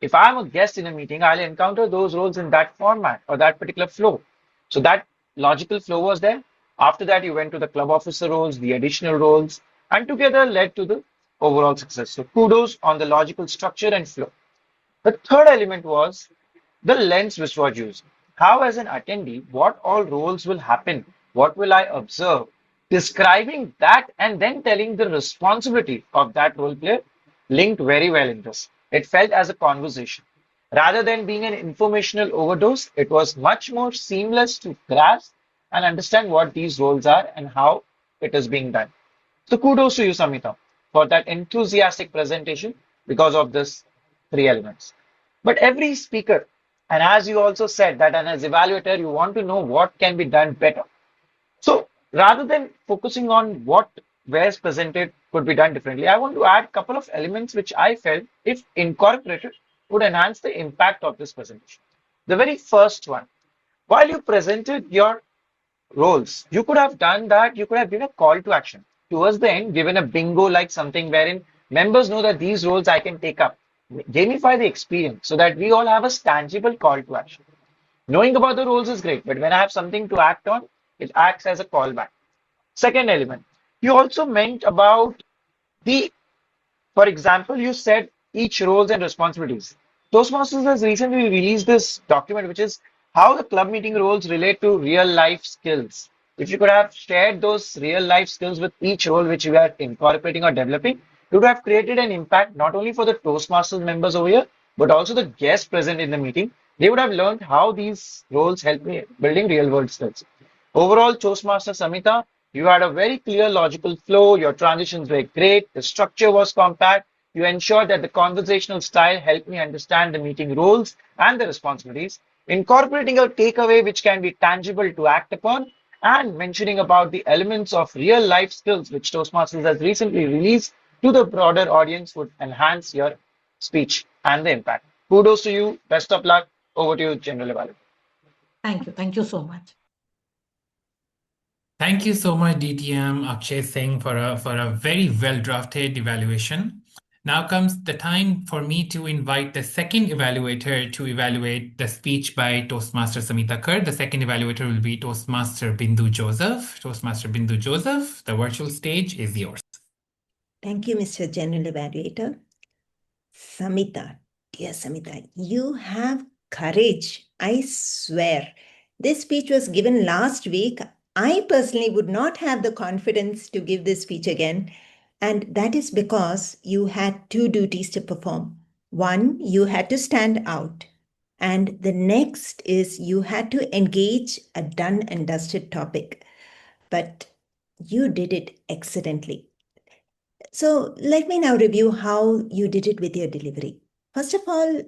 If I'm a guest in a meeting, I'll encounter those roles in that format or that particular flow. So that logical flow was there. After that, you went to the club officer roles, the additional roles, and together led to the overall success. So kudos on the logical structure and flow. The third element was the lens which was used. How, as an attendee, what all roles will happen? What will I observe? Describing that and then telling the responsibility of that role player linked very well in this. It felt as a conversation. Rather than being an informational overdose, it was much more seamless to grasp and understand what these roles are and how it is being done. So kudos to you, Samita, for that enthusiastic presentation because of this three elements. But every speaker, and as you also said that and as evaluator, you want to know what can be done better. So rather than focusing on what where's presented could be done differently, I want to add a couple of elements which I felt, if incorporated, would enhance the impact of this presentation. The very first one, while you presented your roles. You could have done that. You could have given a call to action. Towards the end, given a bingo like something wherein members know that these roles I can take up. Gamify the experience so that we all have a tangible call to action. Knowing about the roles is great, but when I have something to act on, it acts as a callback. Second element, you also meant about the for example, you said each roles and responsibilities. Toastmasters has recently released this document, which is how the club meeting roles relate to real life skills. If you could have shared those real life skills with each role which you are incorporating or developing, it would have created an impact not only for the Toastmasters members over here, but also the guests present in the meeting. They would have learned how these roles help me building real world skills. Overall, Toastmaster Samita, you had a very clear logical flow. Your transitions were great. The structure was compact. You ensured that the conversational style helped me understand the meeting roles and the responsibilities, incorporating a takeaway which can be tangible to act upon, and mentioning about the elements of real life skills which Toastmasters has recently released to the broader audience would enhance your speech and the impact. Kudos to you. Best of luck. Over to you, General Evaluator. Thank you. Thank you so much. Thank you so much, DTM Akshay Singh, for a very well drafted evaluation. Now comes the time for me to invite the second evaluator to evaluate the speech by Toastmaster Samita Kar. The second evaluator will be Toastmaster Bindu Joseph. Toastmaster Bindu Joseph, the virtual stage is yours. Thank you, Mr. General Evaluator. Samita, dear Samita, you have courage. I swear. This speech was given last week. I personally would not have the confidence to give this speech again. And that is because you had two duties to perform. One, you had to stand out. And the next is you had to engage a done and dusted topic. But you did it excellently. So let me now review how you did it with your delivery. First of all,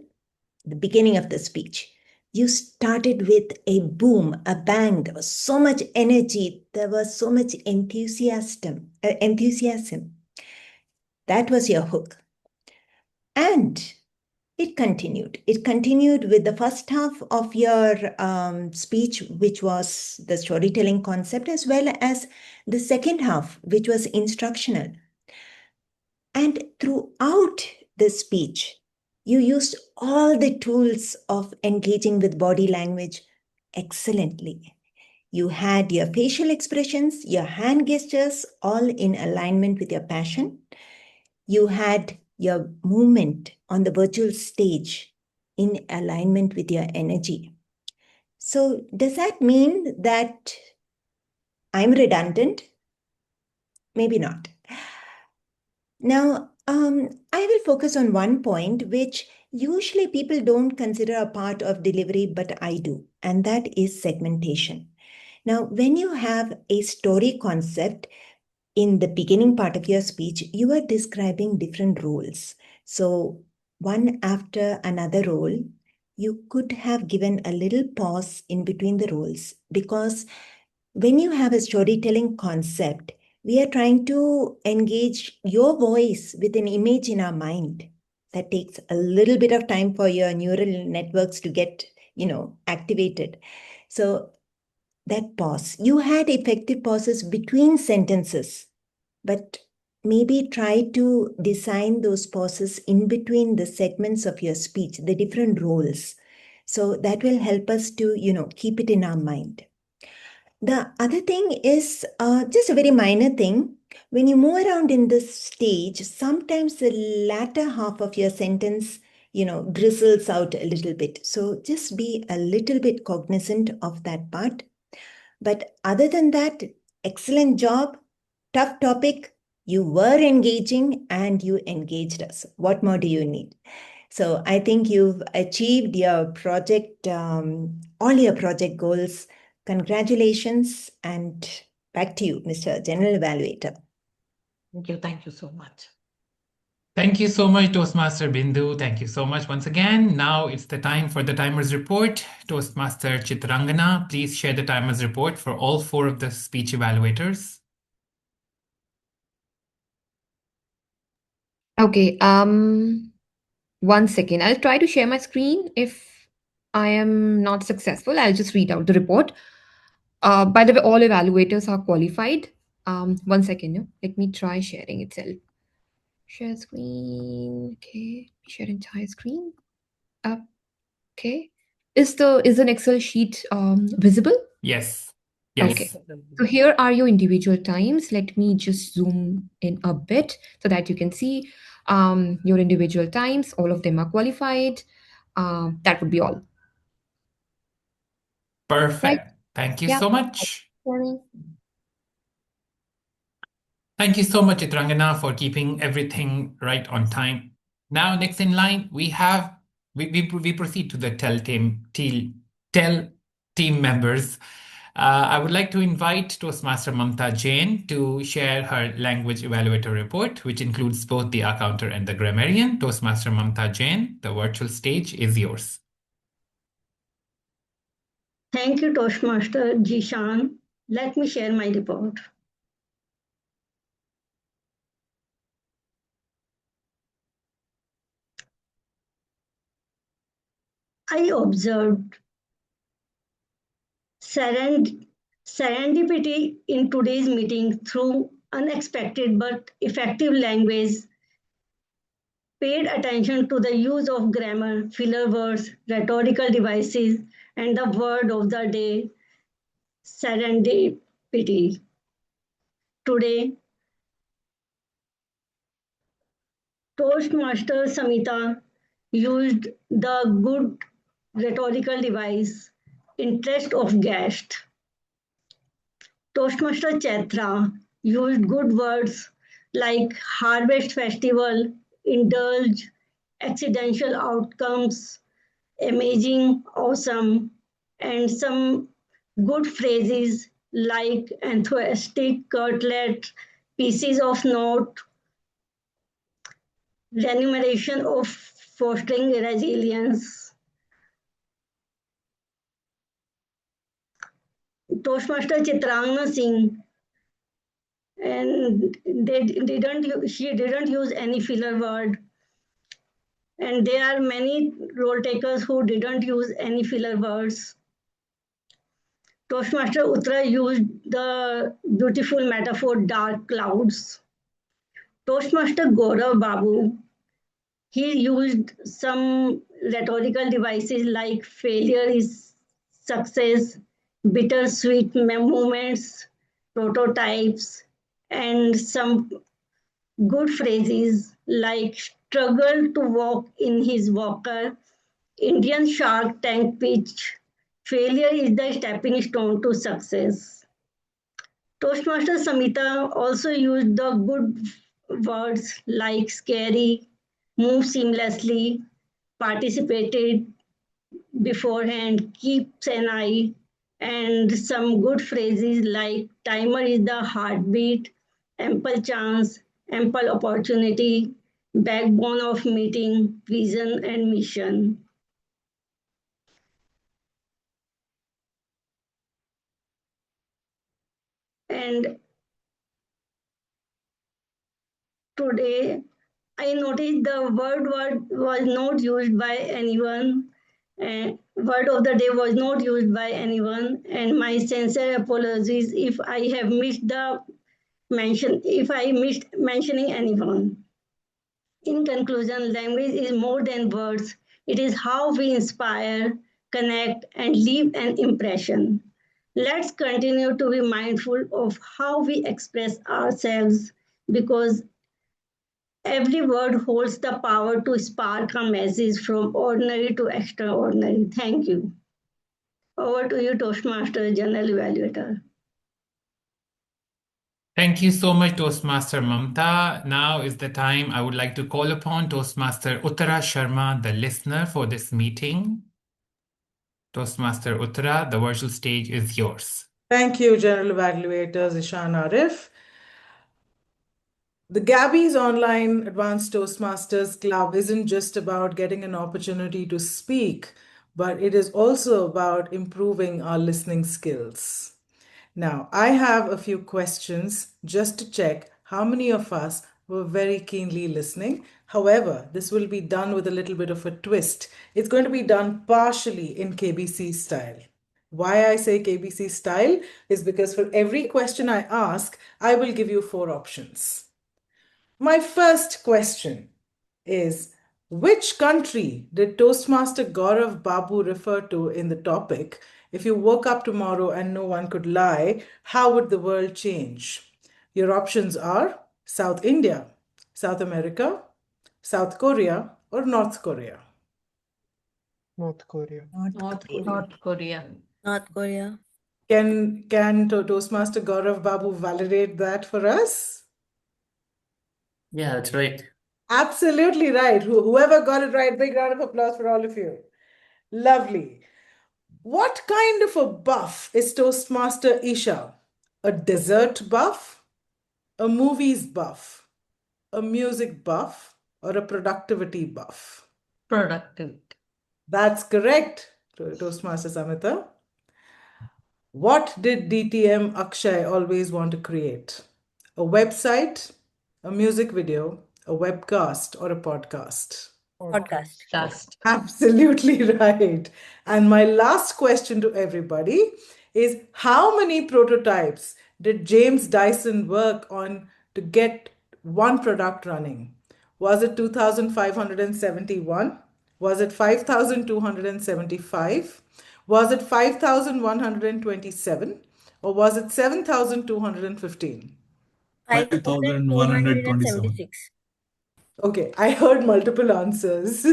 the beginning of the speech. You started with a boom, a bang. There was so much energy. There was so much enthusiasm. That was your hook. And it continued. It continued with the first half of your speech, which was the storytelling concept, as well as the second half, which was instructional. And throughout the speech, you used all the tools of engaging with body language excellently. You had your facial expressions, your hand gestures, all in alignment with your passion. You had your movement on the virtual stage in alignment with your energy. So does that mean that I'm redundant? Maybe not. Now, I will focus on one point which usually people don't consider a part of delivery, but I do, and that is segmentation. Now, when you have a story concept in the beginning part of your speech, you are describing different roles. So one after another role, you could have given a little pause in between the roles, because when you have a storytelling concept, we are trying to engage your voice with an image in our mind. That takes a little bit of time for your neural networks to get, activated. So that pause, you had effective pauses between sentences, but maybe try to design those pauses in between the segments of your speech, the different roles. So that will help us to, keep it in our mind. The other thing is just a very minor thing. When you move around in this stage, sometimes the latter half of your sentence, drizzles out a little bit. So just be a little bit cognizant of that part. But other than that, excellent job, tough topic. You were engaging and you engaged us. What more do you need? So I think you've achieved your project, all your project goals. Congratulations, and back to you, Mr. General Evaluator. Thank you. Thank you so much. Thank you so much, Toastmaster Bindu. Thank you so much once again. Now it's the time for the timer's report. Toastmaster Chitrangana, please share the timer's report for all four of the speech evaluators. Okay, 1 second. I'll try to share my screen. If I am not successful, I'll just read out the report. By the way, all evaluators are qualified. One second, no? Let me try sharing itself. Share screen. Okay, share entire screen. Okay. Is an Excel sheet visible? Yes. Okay. Yes. So here are your individual times. Let me just zoom in a bit so that you can see your individual times. All of them are qualified. That would be all. Right. Perfect. Thank you Yeah. so much. Sorry. Thank you so much, Chitrangana, for keeping everything right on time. Now, next in line, we proceed to the tell team members. I would like to invite Toastmaster Mamta Jain to share her language evaluator report, which includes both the accounter and the grammarian. Toastmaster Mamta Jain, the virtual stage is yours. Thank you, Toastmaster Jishan. Let me share my report. I observed serendipity in today's meeting through unexpected but effective language, paid attention to the use of grammar, filler words, rhetorical devices, and the word of the day, serendipity. Today, Toastmaster Samita used the good rhetorical device, interest of guest. Toastmaster Chaitra used good words like harvest festival, indulge, accidental outcomes, amazing, awesome, and some good phrases like enthusiastic, cutlet, pieces of note, remuneration of fostering resilience. Toastmaster Chitrangna Singh, and she didn't use any filler word. And there are many role takers who didn't use any filler words. Toastmaster Uttara used the beautiful metaphor dark clouds. Toastmaster Gaurav Babu, he used some rhetorical devices like failure is success, bittersweet moments, prototypes, and some good phrases like struggle to walk in his walker, Indian Shark Tank pitch, failure is the stepping stone to success. Toastmaster Samita also used the good words like scary, move seamlessly, participated beforehand, keeps an eye, and some good phrases like timer is the heartbeat, ample chance, ample opportunity, backbone of meeting, vision and mission. And today I noticed the word was not used by anyone. And word of the day was not used by anyone. And my sincere apologies if I have missed the mention, if I missed mentioning anyone. In conclusion, language is more than words. It is how we inspire, connect, and leave an impression. Let's continue to be mindful of how we express ourselves because every word holds the power to spark a message from ordinary to extraordinary. Thank you. Over to you, Toastmaster General Evaluator. Thank you so much, Toastmaster Mamta. Now is the time I would like to call upon Toastmaster Uttara Sharma, the listener for this meeting. Toastmaster Uttara, the virtual stage is yours. Thank you, General Evaluator Zishan Arif. The Gabbys Online Advanced Toastmasters Club isn't just about getting an opportunity to speak, but it is also about improving our listening skills. Now, I have a few questions just to check how many of us were very keenly listening. However, this will be done with a little bit of a twist. It's going to be done partially in KBC style. Why I say KBC style is because for every question I ask, I will give you 4 options. My first question is, which country did Toastmaster Gaurav Babu refer to in the topic? If you woke up tomorrow and no one could lie, how would the world change? Your options are South India, South America, South Korea, or North Korea. North Korea. North Korea. North Korea. Can Toastmaster Gaurav Babu validate that for us? Yeah, that's right. Absolutely right. Whoever got it right, big round of applause for all of you. Lovely. What kind of a buff is Toastmaster Isha? A dessert buff, a movies buff, a music buff, or a productivity buff? Productivity. That's correct, Toastmaster Samita. What did DTM Akshay always want to create? A website, a music video, a webcast, or a podcast? Podcast. Absolutely right. And my last question to everybody is, how many prototypes did James Dyson work on to get one product running? Was it 2,571? Was it 5,275? Was it 5,127? Or was it 7,215? 5,127. Okay, I heard multiple answers.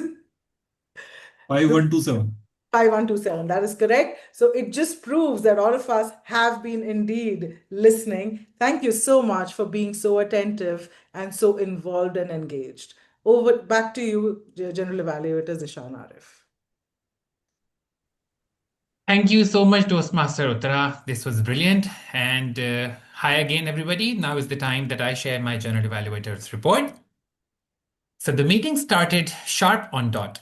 5127. 5127, that is correct. So it just proves that all of us have been indeed listening. Thank you so much for being so attentive and so involved and engaged. Over back to you, General Evaluator Zishan Arif. Thank you so much, Toastmaster Uttara. This was brilliant. And hi again, everybody. Now is the time that I share my General Evaluator's report. So the meeting started sharp on dot.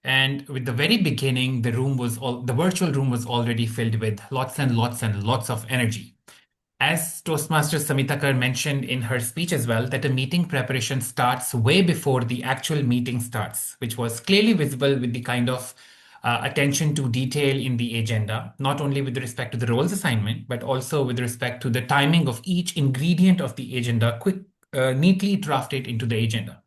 And with the very beginning, the virtual room was already filled with lots and lots and lots of energy. As Toastmaster Samitakar mentioned in her speech as well, that a meeting preparation starts way before the actual meeting starts, which was clearly visible with the kind of attention to detail in the agenda, not only with respect to the roles assignment, but also with respect to the timing of each ingredient of the agenda, neatly drafted into the agenda.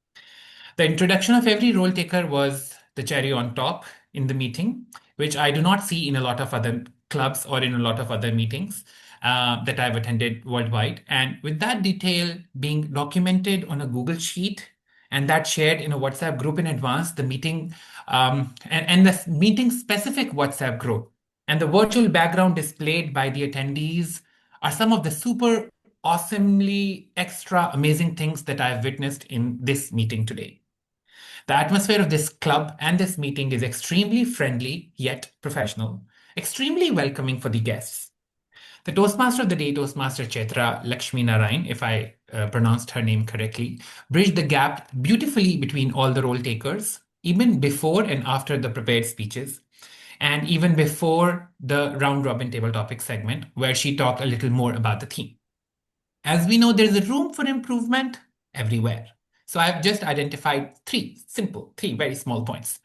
The introduction of every role taker was the cherry on top in the meeting, which I do not see in a lot of other clubs or in a lot of other meetings that I've attended worldwide. And with that detail being documented on a Google Sheet and that shared in a WhatsApp group in advance, the meeting and the meeting specific WhatsApp group and the virtual background displayed by the attendees are some of the super awesomely extra amazing things that I've witnessed in this meeting today. The atmosphere of this club and this meeting is extremely friendly yet professional, extremely welcoming for the guests. The Toastmaster of the day, Toastmaster Chaitra Lakshmi Narayan, if I pronounced her name correctly, bridged the gap beautifully between all the role takers, even before and after the prepared speeches, and even before the round robin table topic segment, where she talked a little more about the theme. As we know, there's a room for improvement everywhere. So I've just identified three very small points.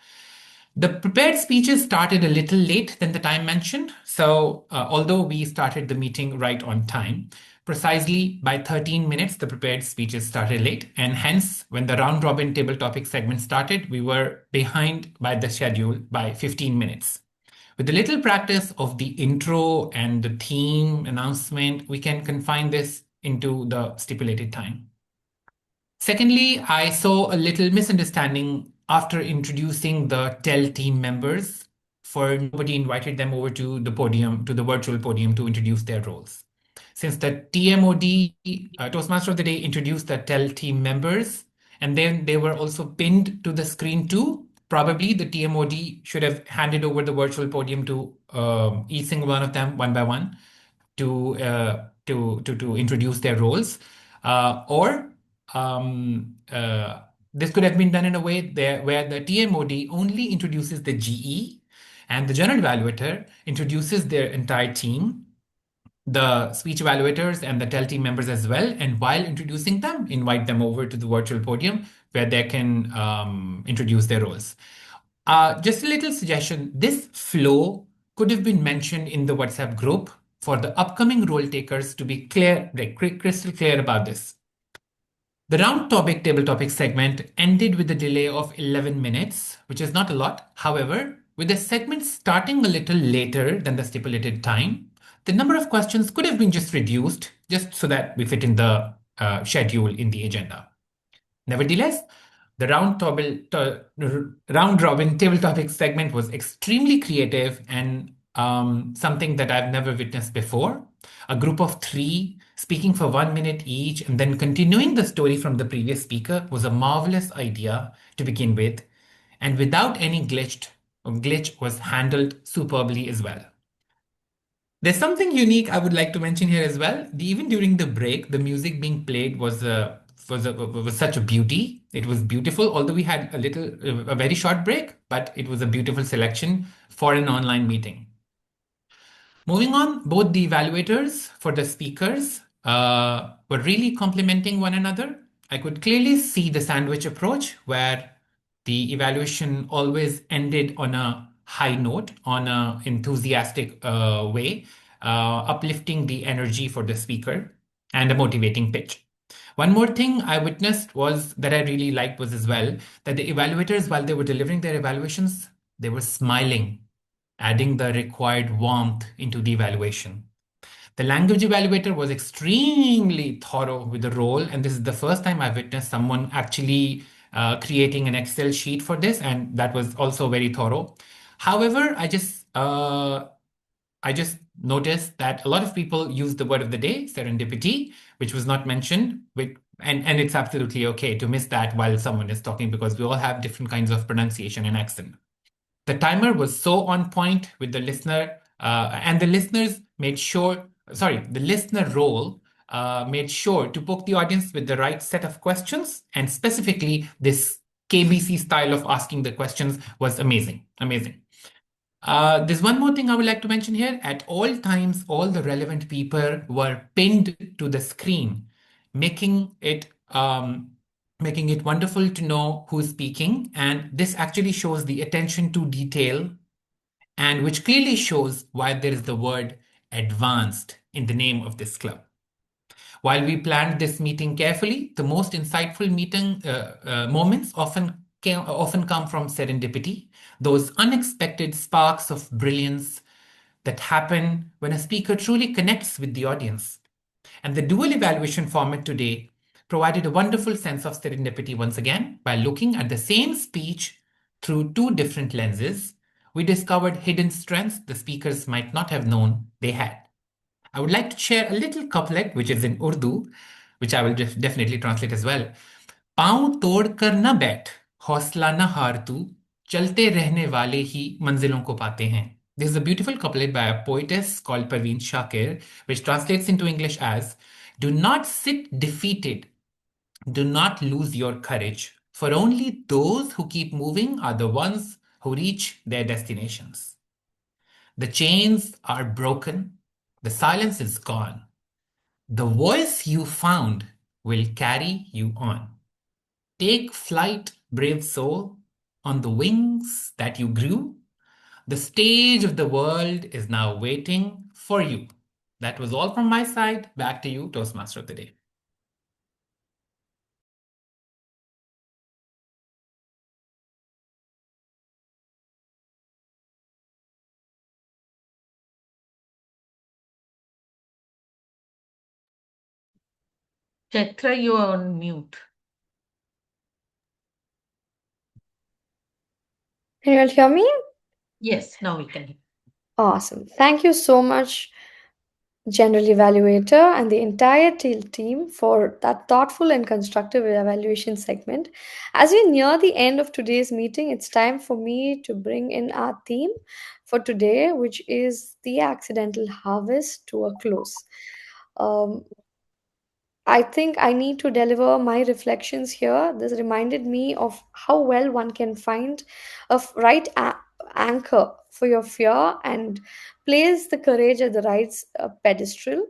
The prepared speeches started a little late than the time mentioned. So although we started the meeting right on time, precisely by 13 minutes, the prepared speeches started late. And hence, when the round robin table topic segment started, we were behind by the schedule by 15 minutes. With a little practice of the intro and the theme announcement, we can confine this into the stipulated time. Secondly, I saw a little misunderstanding after introducing the TEL team members, for nobody invited them over to the podium, to the virtual podium to introduce their roles. Since the TMOD, Toastmaster of the Day, introduced the TEL team members, and then they were also pinned to the screen too, probably the TMOD should have handed over the virtual podium to each single one of them one by one to introduce their roles, or this could have been done in a way where the TMOD only introduces the GE and the general evaluator introduces their entire team, the speech evaluators and the TEL team members as well. And while introducing them, invite them over to the virtual podium where they can introduce their roles. Just a little suggestion, this flow could have been mentioned in the WhatsApp group for the upcoming role takers to be clear, like crystal clear about this. The round topic table topic segment ended with a delay of 11 minutes, which is not a lot. However, with the segment starting a little later than the stipulated time, the number of questions could have been just reduced, just so that we fit in the schedule in the agenda. Nevertheless, the round robin table topic segment was extremely creative and something that I've never witnessed before. A group of three speaking for 1 minute each and then continuing the story from the previous speaker was a marvelous idea to begin with, and without any glitch was handled superbly as well. There's something unique I would like to mention here as well. Even during the break, the music being played was such a beauty. It was beautiful, although we had a very short break, but it was a beautiful selection for an online meeting. Moving on, both the evaluators for the speakers were really complementing one another. I could clearly see the sandwich approach where the evaluation always ended on a high note, on an enthusiastic way, uplifting the energy for the speaker and a motivating pitch. One more thing I witnessed was that I really liked was as well that the evaluators, while they were delivering their evaluations, they were smiling, adding the required warmth into the evaluation. The language evaluator was extremely thorough with the role, and this is the first time I've witnessed someone actually creating an Excel sheet for this, and that was also very thorough. However, I just noticed that a lot of people use the word of the day, serendipity, which was not mentioned, and it's absolutely okay to miss that while someone is talking because we all have different kinds of pronunciation and accent. The timer was so on point with the listener, and the listener role made sure to poke the audience with the right set of questions, and specifically this KBC style of asking the questions was amazing. There's one more thing I would like to mention here. At all times, all the relevant people were pinned to the screen, making it wonderful to know who's speaking. And this actually shows the attention to detail, and which clearly shows why there is the word advanced in the name of this club. While we planned this meeting carefully, the most insightful meeting moments often come from serendipity, those unexpected sparks of brilliance that happen when a speaker truly connects with the audience. And the dual evaluation format today provided a wonderful sense of serendipity once again. By looking at the same speech through two different lenses, we discovered hidden strengths the speakers might not have known they had. I would like to share a little couplet which is in Urdu, which I will definitely translate as well. पाँव तोड़ कर न बैठ, हौसला न हार तू, चलते रहने वाले ही मंजिलों को पाते हैं. This is a beautiful couplet by a poetess called Parveen Shakir, which translates into English as, do not sit defeated, do not lose your courage, for only those who keep moving are the ones who reach their destinations. The chains are broken, the silence is gone. The voice you found will carry you on. Take flight, brave soul, on the wings that you grew. The stage of the world is now waiting for you. That was all from my side. Back to you, Toastmaster of the Day. Chaitra, you are on mute. Can you all hear me? Yes, now we can hear. Awesome. Thank you so much, General Evaluator, and the entire team for that thoughtful and constructive evaluation segment. As we near the end of today's meeting, it's time for me to bring in our theme for today, which is the accidental harvest, to a close. Um, I think I need to deliver my reflections here. This reminded me of how well one can find a right anchor for your fear and place the courage at the right pedestal.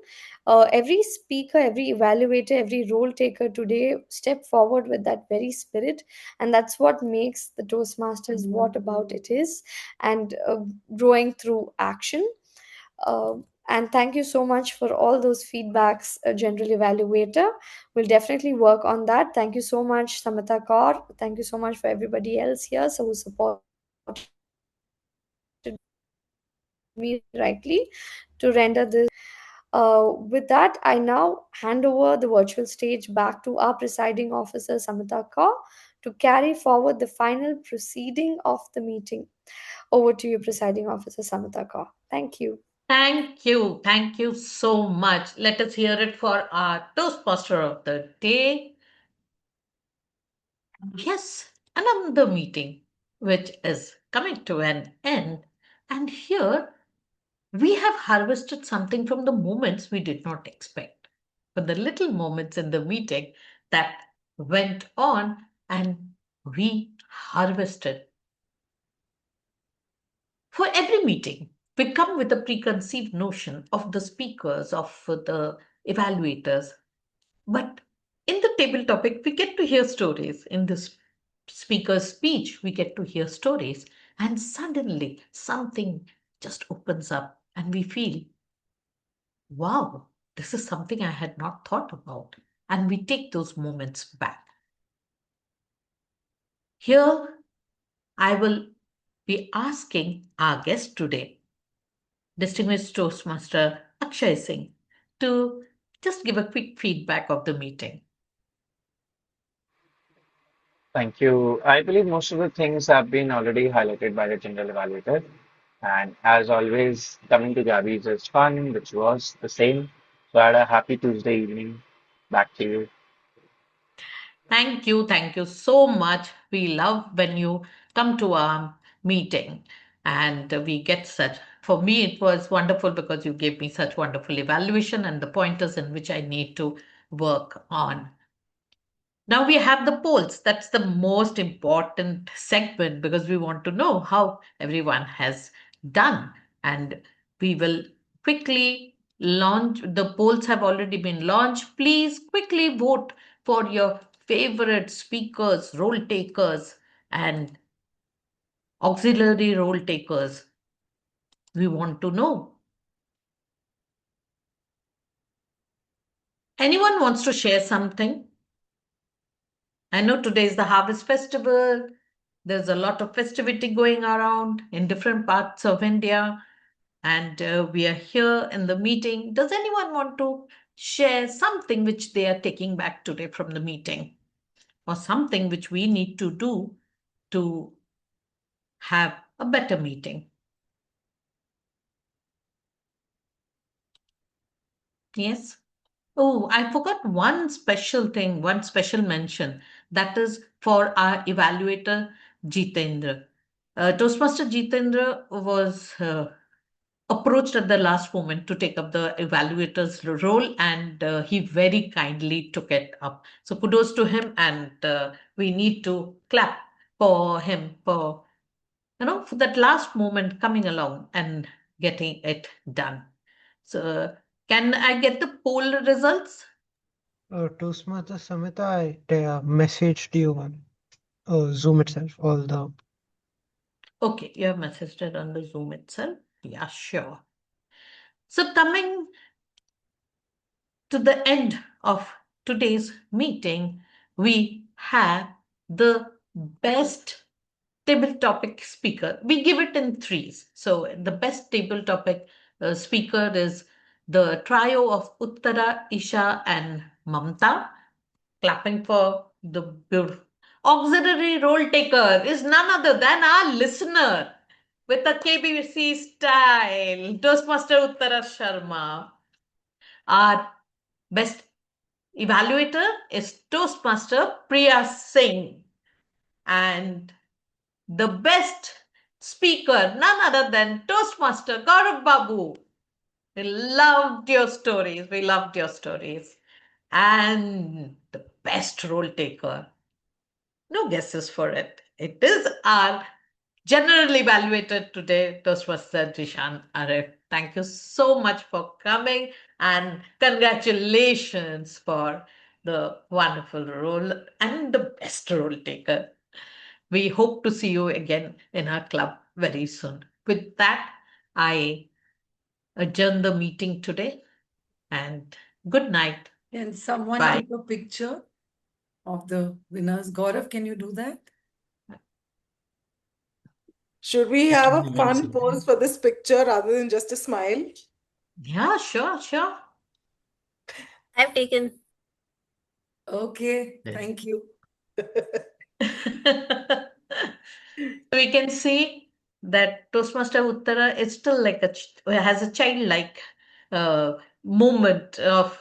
Every speaker, every evaluator, every role taker today step forward with that very spirit, and that's what makes the Toastmasters what about it is, and growing through action. Uh, and thank you so much for all those feedbacks, General Evaluator. We'll definitely work on that. Thank you so much, Samita Kaur. Thank you so much for everybody else here who supported me rightly to render this. With that, I now hand over the virtual stage back to our presiding officer, Samita Kaur, to carry forward the final proceeding of the meeting. Over to you, presiding officer Samita Kaur. Thank you. Thank you. Thank you so much. Let us hear it for our Toastmaster of the day. Yes, another meeting which is coming to an end. And here we have harvested something from the moments we did not expect. But the little moments in the meeting that went on and we harvested. For every meeting, we come with a preconceived notion of the speakers, of the evaluators. But in the table topic, we get to hear stories. In the speaker's speech, we get to hear stories. And suddenly, something just opens up, and we feel, wow, this is something I had not thought about. And we take those moments back. Here, I will be asking our guest today, distinguished Toastmaster Akshay Singh, to just give a quick feedback of the meeting. Thank you. I believe most of the things have been already highlighted by the general evaluator. And as always, coming to Gabbys is fun, which was the same. So I had a happy Tuesday evening. Back to you. Thank you so much. We love when you come to our meeting and we get such. For me, it was wonderful because you gave me such wonderful evaluation and the pointers in which I need to work on. Now we have the polls. That's the most important segment because we want to know how everyone has done. And we will quickly launch. The polls have already been launched. Please quickly vote for your favorite speakers, role takers, and auxiliary role takers. We want to know. Anyone wants to share something? I know today is the Harvest Festival. There's a lot of festivity going around in different parts of India, and we are here in the meeting. Does anyone want to share something which they are taking back today from the meeting, or something which we need to do to have a better meeting? Yes? Oh, I forgot one special thing, one special mention. That is for our evaluator, Jitendra. Toastmaster Jitendra was approached at the last moment to take up the evaluator's role, and he very kindly took it up. So kudos to him, and we need to clap for him for for that last moment coming along and getting it done. So can I get the poll results? Toastmaster Samita, I messaged you on Zoom itself, all the. Okay, you have messaged it on the Zoom itself. Yeah, sure. So coming to the end of today's meeting, we have the best table topic speaker. We give it in threes. So the best table topic speaker is the trio of Uttara, Isha, and Mamta. Clapping for the beautiful. Auxiliary role taker is none other than our listener with a KBC style, Toastmaster Uttara Sharma. Our best evaluator is Toastmaster Priya Singh. And the best speaker, none other than Toastmaster Gaurav Babu. We loved your stories. We loved your stories. And the best role taker. No guesses for it. It is our generally evaluated today, Toastmaster Jishan Arif. Thank you so much for coming and congratulations for the wonderful role and the best role taker. We hope to see you again in our club very soon. With that, I adjourn the meeting today and good night. Can someone Bye. take a picture of the winners? Gaurav, can you do that? Should we have a fun pose for this picture rather than just a smile? Yeah, sure. I've taken. Okay, thank you. We can see that Toastmaster Uttara is still like has a childlike moment of